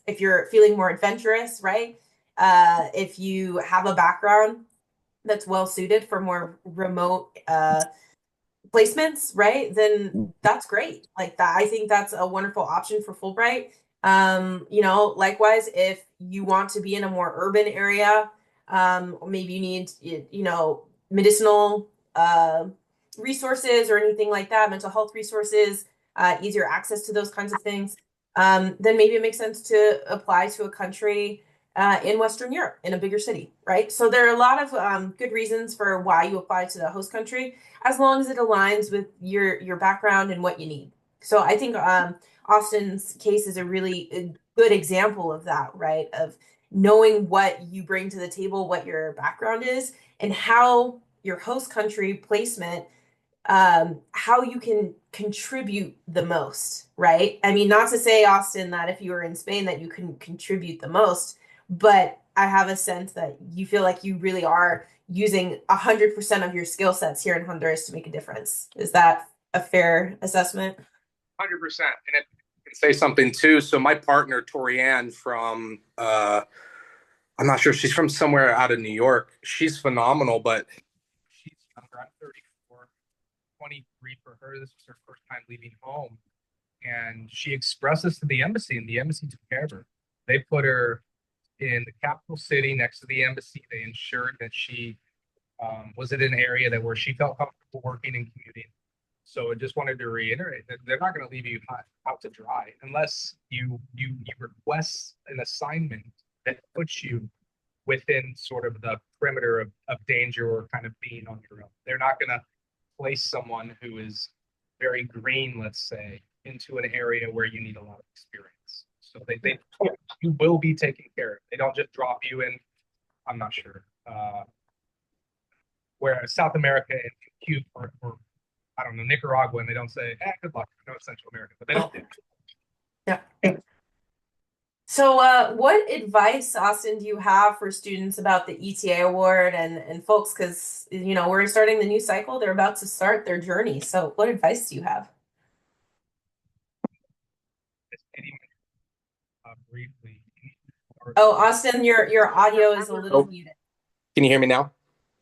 if you're feeling more adventurous, right? If you have a background that's well suited for more remote placements, right? Then that's great. Like that, I think that's a wonderful option for Fulbright. You know, likewise, if you want to be in a more urban area, maybe you need, you know, medicinal resources or anything like that, mental health resources, easier access to those kinds of things, then maybe it makes sense to apply to a country in Western Europe, in a bigger city, right? So there are a lot of good reasons for why you apply to the host country, as long as it aligns with your background and what you need. So I think Austin's case is a really good example of that, right? Of knowing what you bring to the table, what your background is, and how your host country placement, how you can contribute the most, right? I mean, not to say, Austin, that if you were in Spain that you couldn't contribute the most, but I have a sense that you feel like you really are using 100% of your skill sets here in Honduras to make a difference. Is that a fair assessment? 100%. And if I can say something too. So my partner, Torianne, from I'm not sure, she's from somewhere out of New York. She's phenomenal, but she's younger. I'm 34, 23 for her. This was her first time leaving home. And she expressed this to the embassy, and the embassy took care of her. They put her in the capital city next to the embassy. They ensured that she was in an area that where she felt comfortable working and commuting. So I just wanted to reiterate that they're not going to leave you out to dry unless you request an assignment that puts you within sort of the perimeter of danger or kind of being on your own. They're not going to place someone who is very green, let's say, into an area where you need a lot of experience. So they you will be taken care of. They don't just drop you in, I'm not sure, where South America and Cuba or I don't know, Nicaragua, and they don't say, good luck. I know it's Central America, but they don't do it. Yeah. So what advice, Austin, do you have for students about the ETA award and folks, because, you know, we're starting the new cycle, they're about to start their journey. So what advice do you have? Briefly. Oh, Austin, your audio is a little muted. Can you hear me now?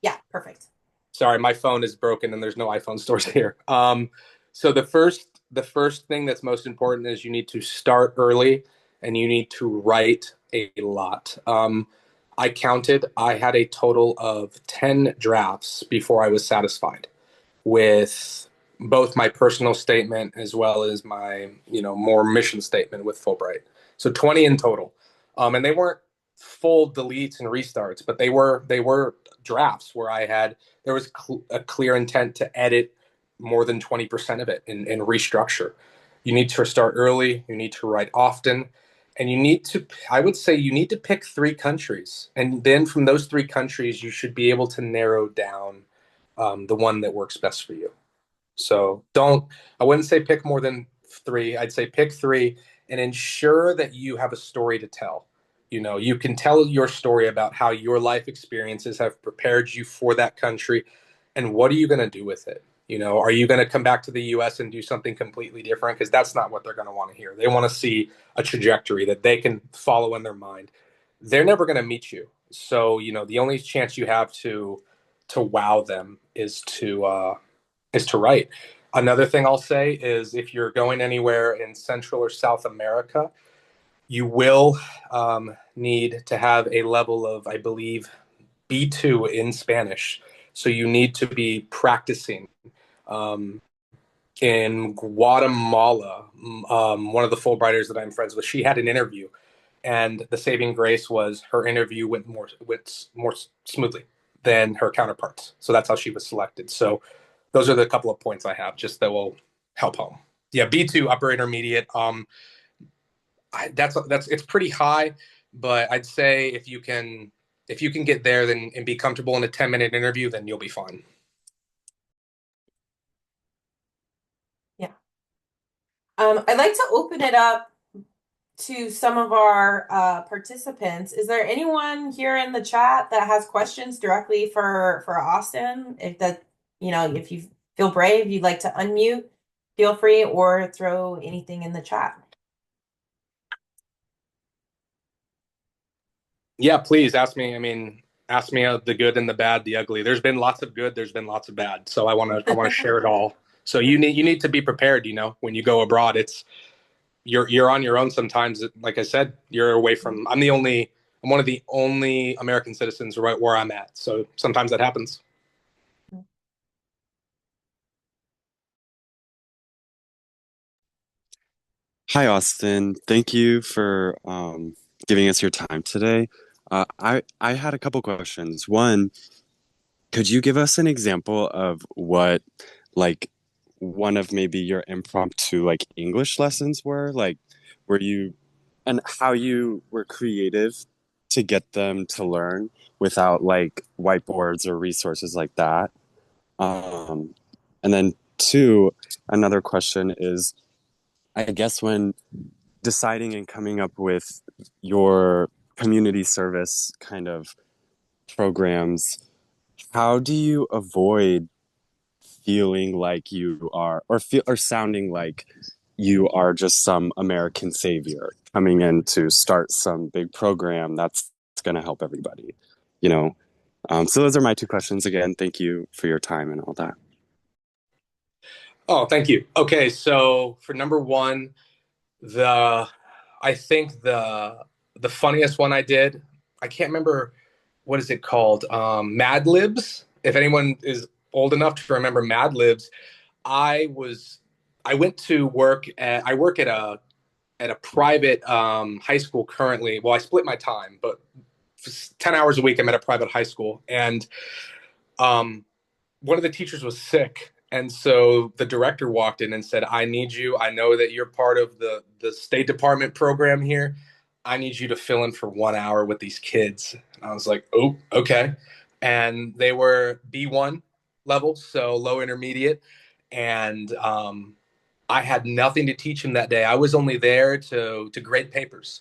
Yeah, perfect. Sorry, my phone is broken and there's no iPhone stores here. So the first thing that's most important is you need to start early and you need to write a lot. I counted, I had a total of 10 drafts before I was satisfied with both my personal statement as well as my, more mission statement with Fulbright. So 20 in total. And they weren't full deletes and restarts, but they were drafts where there was a clear intent to edit more than 20% of it and restructure. You need to start early, you need to write often, and I would say you need to pick 3 countries. And then from those 3 countries, you should be able to narrow down the one that works best for you. So I wouldn't say pick more than three. I'd say pick three and ensure that you have a story to tell. You can tell your story about how your life experiences have prepared you for that country, and what are you going to do with it? Are you going to come back to the US and do something completely different? Because that's not what they're going to want to hear. They want to see a trajectory that they can follow in their mind. They're never going to meet you. So, the only chance you have to wow them is to write. Another thing I'll say is if you're going anywhere in Central or South America, you will need to have a level of, I believe, B2 in Spanish. So you need to be practicing. Um, in Guatemala, one of the Fulbrighters that I'm friends with, she had an interview, and the saving grace was her interview went more smoothly than her counterparts. So that's how she was selected. So those are the couple of points I have just that will help home. Yeah, B2 upper intermediate. That's it's pretty high, but I'd say if you can get there then and be comfortable in a 10-minute interview, then you'll be fine. Yeah. I'd like to open it up to some of our participants. Is there anyone here in the chat that has questions directly for Austin? If you feel brave, you'd like to unmute, feel free, or throw anything in the chat. Yeah, please ask me. I mean, ask me the good and the bad, the ugly. There's been lots of good, there's been lots of bad. So I want to share it all. So you need to be prepared, when you go abroad. You're on your own sometimes. Like I said, you're away from I'm one of the only American citizens right where I'm at. So sometimes that happens. Hi, Austin. Thank you for giving us your time today. I had a couple questions. One, could you give us an example of what, like, one of maybe your impromptu like English lessons were? Like, were you and how you were creative to get them to learn without like whiteboards or resources like that? Um, and then two, another question is, I guess when deciding and coming up with your community service kind of programs, how do you avoid feeling like you are or sounding like you are just some American savior coming in to start some big program that's going to help everybody, you know? So those are my two questions. Again, thank you for your time and all that. Oh, thank you. Okay, so for number one, the I think the funniest one I did, I can't remember what is it called? Mad Libs. If anyone is old enough to remember Mad Libs, I was I went to work at I work at a private high school currently. Well, I split my time, but 10 hours a week I'm at a private high school, and um, one of the teachers was sick. And so the director walked in and said, I need you. I know that you're part of the State Department program here. I need you to fill in for 1 hour with these kids. And I was like, oh, okay. And they were B1 level, so low intermediate. And I had nothing to teach him that day. I was only there to grade papers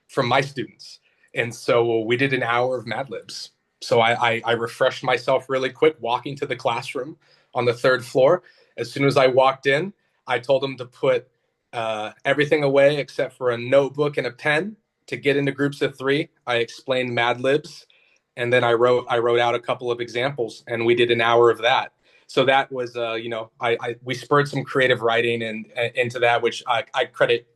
from my students. And so we did an hour of Mad Libs. So I refreshed myself really quick walking to the classroom on the third floor. As soon as I walked in, I told them to put everything away except for a notebook and a pen to get into groups of three. I explained Mad Libs, and then I wrote out a couple of examples, and we did an hour of that. So that was we spurred some creative writing and into that, which I credit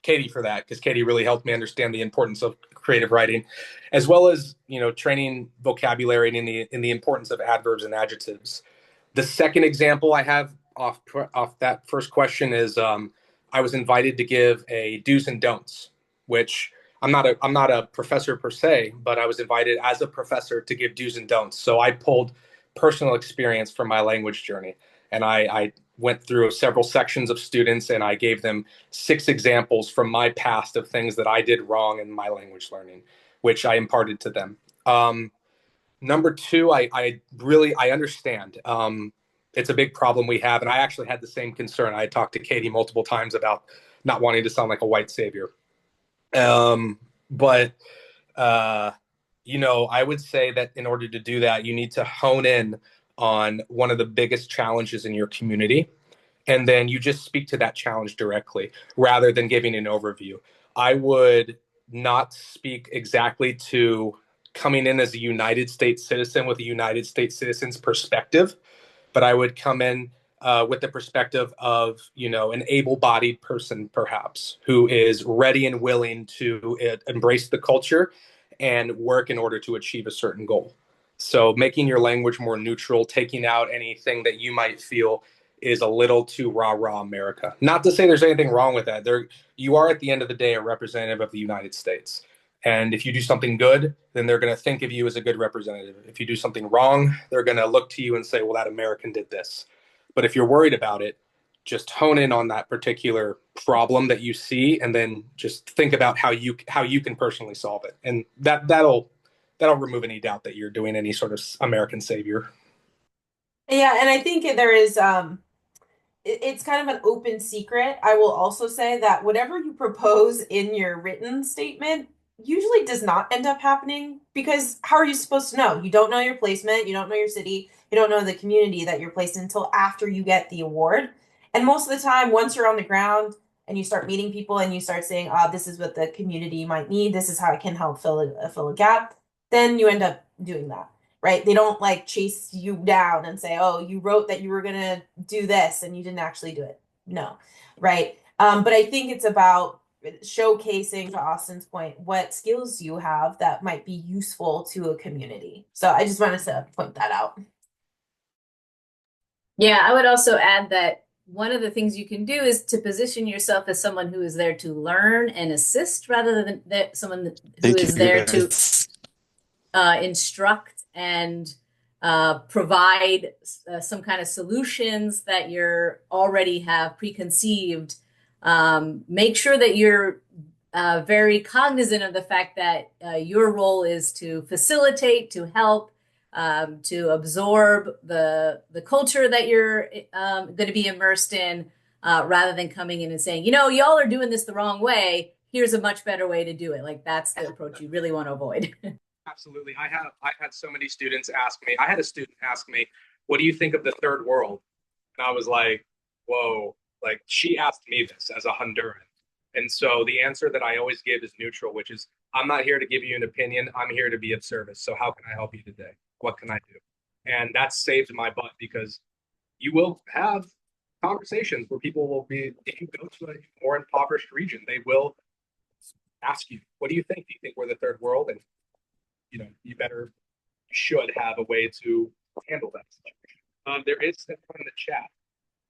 Katie for that, because Katie really helped me understand the importance of creative writing, as well as training vocabulary and in the importance of adverbs and adjectives. The second example I have off that first question is I was invited to give a do's and don'ts, which I'm not a professor per se, but I was invited as a professor to give do's and don'ts. So I pulled personal experience from my language journey, and I went through several sections of students, and I gave them 6 examples from my past of things that I did wrong in my language learning, which I imparted to them. Number two, I understand. It's a big problem we have, and I actually had the same concern. I talked to Katie multiple times about not wanting to sound like a white savior. But I would say that in order to do that, you need to hone in on one of the biggest challenges in your community, and then you just speak to that challenge directly rather than giving an overview. I would not speak exactly to coming in as a United States citizen with a United States citizen's perspective, but I would come in with the perspective of, an able-bodied person, perhaps, who is ready and willing to embrace the culture and work in order to achieve a certain goal. So making your language more neutral, taking out anything that you might feel is a little too rah-rah America. Not to say there's anything wrong with that. You are, at the end of the day, a representative of the United States. And if you do something good, then they're going to think of you as a good representative. If you do something wrong, they're going to look to you and say, well, that American did this. But if you're worried about it, just hone in on that particular problem that you see, and then just think about how you can personally solve it. And that'll remove any doubt that you're doing any sort of American savior. Yeah, and I think there is it's kind of an open secret. I will also say that whatever you propose in your written statement usually does not end up happening, because how are you supposed to know? You don't know your placement, you don't know your city, you don't know the community that you're placed in until after you get the award. And most of the time, once you're on the ground and you start meeting people and you start saying, this is what the community might need, this is how I can help fill a gap, then you end up doing that. Right? They don't like chase you down and say, oh, you wrote that you were going to do this and you didn't actually do it. No. Right. But I think it's about showcasing, to Austin's point, what skills you have that might be useful to a community. So I just wanted to point that out. Yeah, I would also add that one of the things you can do is to position yourself as someone who is there to learn and assist rather than someone who is there to instruct and provide some kind of solutions that you're already have preconceived. Make sure that you're very cognizant of the fact that your role is to facilitate, to help, to absorb the culture that you're going to be immersed in, rather than coming in and saying, y'all are doing this the wrong way. Here's a much better way to do it. Like, that's the approach you really want to avoid. Absolutely. I've had so many students ask me. I had a student ask me, what do you think of the third world? And I was like, whoa, like, she asked me this as a Honduran. And so the answer that I always give is neutral, which is, I'm not here to give you an opinion. I'm here to be of service. So how can I help you today? What can I do? And that saved my butt, because you will have conversations where people will be, if you go to a more impoverished region, they will ask you, what do you think? Do you think we're the third world? And you should have a way to handle that situation. There is stuff in the chat.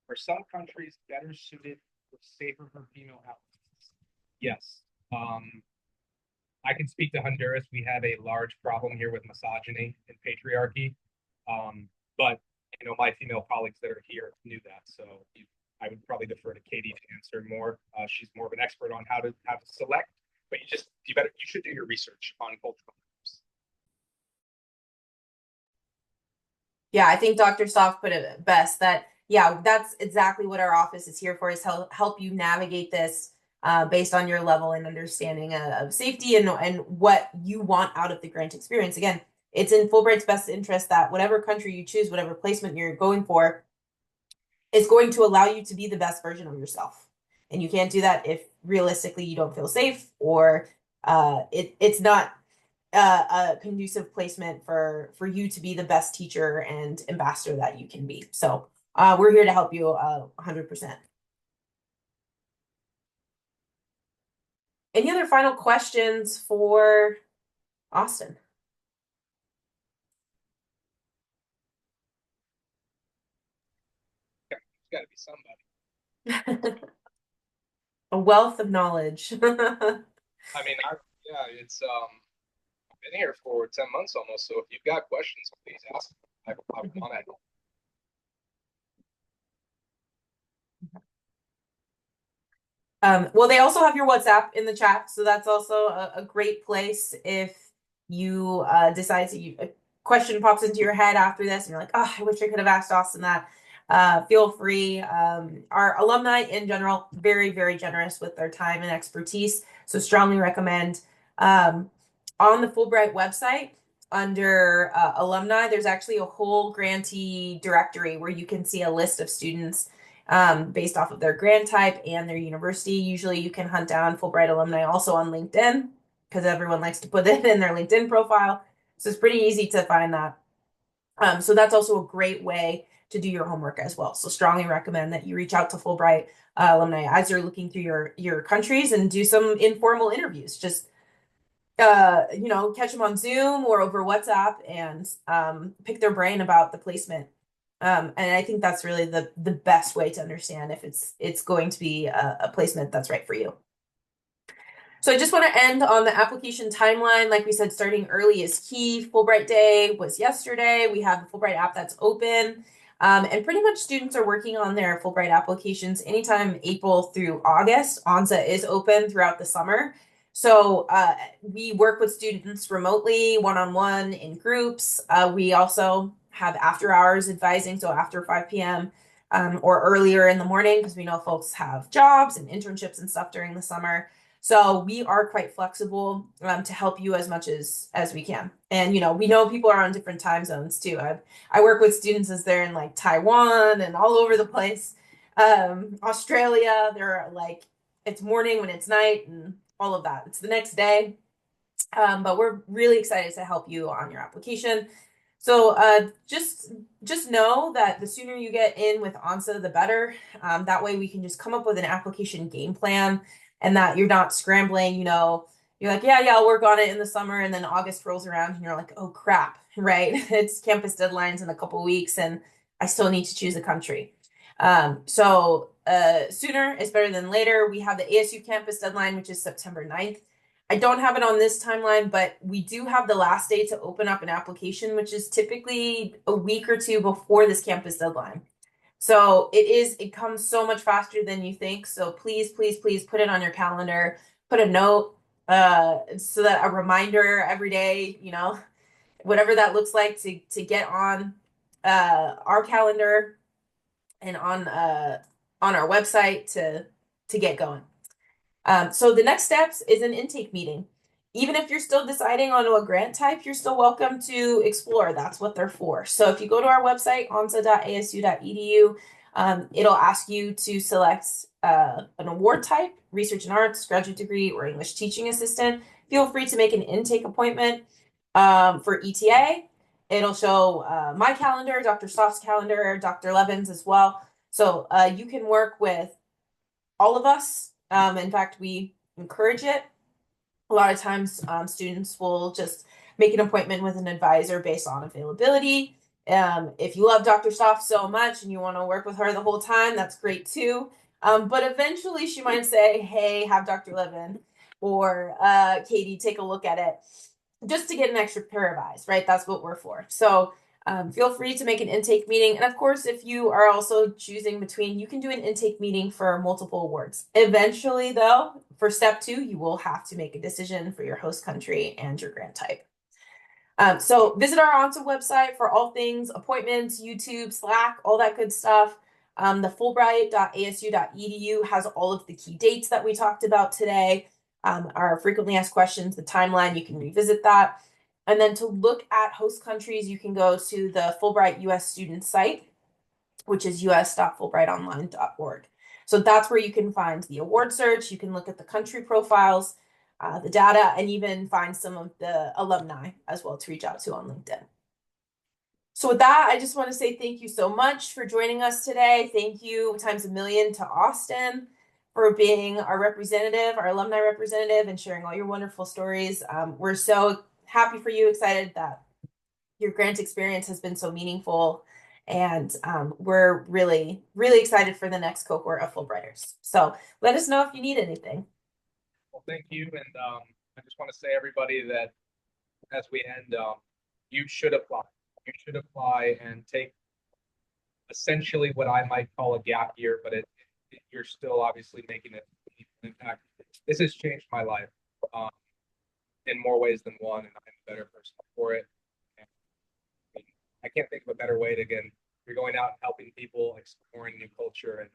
Are some countries better suited or safer for female athletes? Yes. I can speak to Honduras. We have a large problem here with misogyny and patriarchy. But my female colleagues that are here knew that. So I would probably defer to Katie to answer more. She's more of an expert on how to select. But you should do your research on cultural. Yeah, I think Dr. Stoff put it best, that, yeah, that's exactly what our office is here for, is help you navigate this based on your level and understanding of safety and what you want out of the grant experience. Again, it's in Fulbright's best interest that whatever country you choose, whatever placement you're going for, is going to allow you to be the best version of yourself. And you can't do that if realistically you don't feel safe, or it's not a conducive placement for you to be the best teacher and ambassador that you can be. So we're here to help you 100%. Any other final questions for Austin? There's got to be somebody. A wealth of knowledge. I mean, it's I've been here for 10 months almost. So if you've got questions, please ask. I would want to help. Well, they also have your WhatsApp in the chat, so that's also a great place if you decide to, a question pops into your head after this and you're like, oh, I wish I could have asked Austin that. feel free. Our alumni in general, very, very generous with their time and expertise. So strongly recommend. On the Fulbright website, under alumni, there's actually a whole grantee directory where you can see a list of students based off of their grant type and their university. Usually you can hunt down Fulbright alumni also on LinkedIn because everyone likes to put it in their LinkedIn profile. So it's pretty easy to find that. So that's also a great way to do your homework as well. So strongly recommend that you reach out to Fulbright alumni as you're looking through your countries and do some informal interviews. Just catch them on Zoom or over WhatsApp and pick their brain about the placement. And I think that's really the best way to understand if it's going to be a placement that's right for you. So I just want to end on the application timeline. Like we said, starting early is key. Fulbright Day was yesterday. We have the Fulbright app that's open. And pretty much students are working on their Fulbright applications anytime April through August. ONSA is open throughout the summer. So we work with students remotely, one-on-one, in groups. We also have after hours advising, so after 5 p.m. Or earlier in the morning, because we know folks have jobs and internships and stuff during the summer. So we are quite flexible to help you as much as we can. And, we know people are on different time zones too. I work with students as they're in like Taiwan and all over the place. Australia, they're like, it's morning when it's night and all of that. It's the next day. But we're really excited to help you on your application. So just know that the sooner you get in with ONSA, the better. That way we can just come up with an application game plan and that you're not scrambling, you're like, yeah, I'll work on it in the summer. And then August rolls around and you're like, oh crap, right? It's campus deadlines in a couple weeks and I still need to choose a country. So sooner is better than later. We have the ASU campus deadline, which is September 9th. I don't have it on this timeline, but we do have the last day to open up an application, which is typically a week or two before this campus deadline. So it comes so much faster than you think. So please, please, please put it on your calendar, put a note, so that a reminder every day, whatever that looks like to get on our calendar and on our website to get going. So the next steps is an intake meeting. Even if you're still deciding on a grant type, you're still welcome to explore. That's what they're for. So if you go to our website, onsa.asu.edu, it'll ask you to select an award type, research and arts, graduate degree, or English teaching assistant. Feel free to make an intake appointment for ETA. It'll show my calendar, Dr. Stoff's calendar, Dr. Levin's as well. So you can work with all of us. In fact, we encourage it. A lot of times students will just make an appointment with an advisor based on availability. If you love Dr. Stoff so much and you want to work with her the whole time, that's great too. But eventually she might say, hey, have Dr. Levin or Katie take a look at it just to get an extra pair of eyes, right? That's what we're for. So feel free to make an intake meeting. And of course, if you are also choosing between, you can do an intake meeting for multiple awards. Eventually, though, for step 2, you will have to make a decision for your host country and your grant type. So visit our ONSA website for all things appointments, YouTube, Slack, all that good stuff. The Fulbright.asu.edu has all of the key dates that we talked about today. Our frequently asked questions, the timeline, you can revisit that. And then to look at host countries, you can go to the Fulbright US student site, which is us.fulbrightonline.org. So that's where you can find the award search. You can look at the country profiles, the data, and even find some of the alumni as well to reach out to on LinkedIn. So with that, I just want to say thank you so much for joining us today. Thank you times a million to Austin for being our representative, our alumni representative, and sharing all your wonderful stories. We're so happy for you, excited that your grant experience has been so meaningful. And we're really, really excited for the next cohort of Fulbrighters. So let us know if you need anything. Well, thank you. And I just want to say, everybody, that as we end, you should apply. You should apply and take essentially what I might call a gap year, but you're still obviously making an impact. This has changed my life in more ways than one, and I'm a better person for it. And I can't think of a better way to, again, You're going out and helping people, exploring new culture, and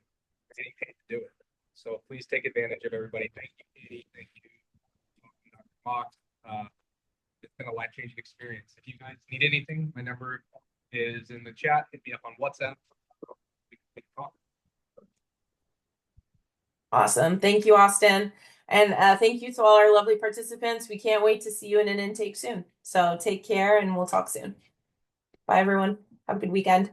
getting paid to do it. So please take advantage of everybody. Thank you, Katie. Thank you, Dr. Fox. It's been a life-changing experience. If you guys need anything, my number is in the chat. Hit me up on WhatsApp. We can talk. Awesome. Thank you, Austin. And thank you to all our lovely participants. We can't wait to see you in an intake soon. So take care and we'll talk soon. Bye, everyone. Have a good weekend.